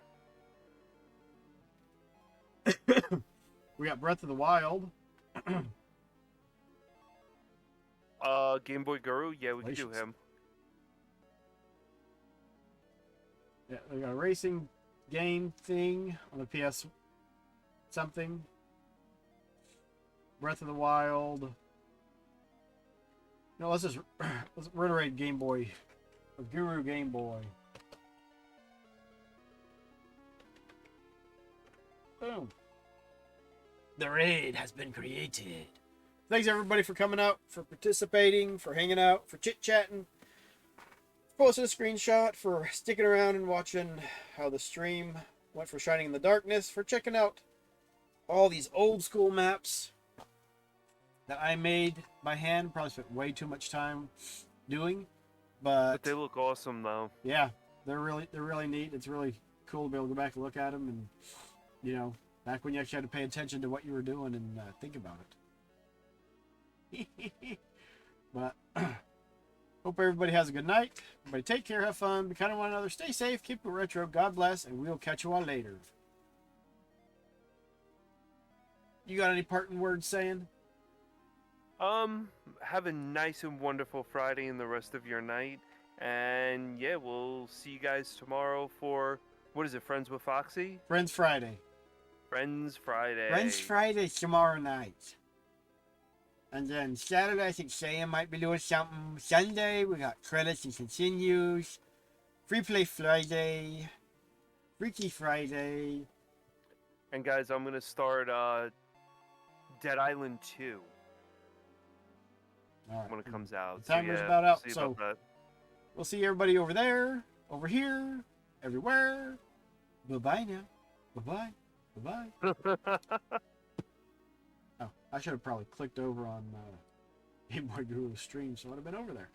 S4: We got Breath of the Wild.
S5: Game Boy Guru. Yeah, we can do him.
S4: Yeah, they got a racing game thing on the PS. something. Breath of the Wild. No, let's reiterate Game Boy. Or Guru Game Boy. Boom. The raid has been created. Thanks everybody for coming out, for participating, for hanging out, for chit-chatting. Posting a screenshot, for sticking around and watching how the stream went for Shining in the Darkness, for checking out all these old school maps that I made by hand. Probably spent way too much time doing, but
S5: they look awesome though.
S4: Yeah, they're really neat. It's really cool to be able to go back and look at them, and you know, back when you actually had to pay attention to what you were doing and think about it. But hope everybody has a good night. Everybody take care, have fun, be kind of one another, stay safe, keep it retro, God bless, and we'll catch you all later. You got any parting words saying?
S5: Have a nice and wonderful Friday and the rest of your night. And yeah, we'll see you guys tomorrow for, what is it, Friends with Foxy?
S4: Friends Friday.
S5: Friends Friday.
S4: Friends Friday tomorrow night. And then Saturday, I think Sayian might be doing something. Sunday, we got credits and continues. Free Play Friday. Freaky Friday.
S5: And guys, I'm going to start Dead Island 2 when it comes out.
S4: The timer's about out, so we'll see everybody over there, over here, everywhere. Bye-bye now. Bye-bye. Bye-bye. Oh, I should have probably clicked over on Game Boy Guru's stream, so I would have been over there.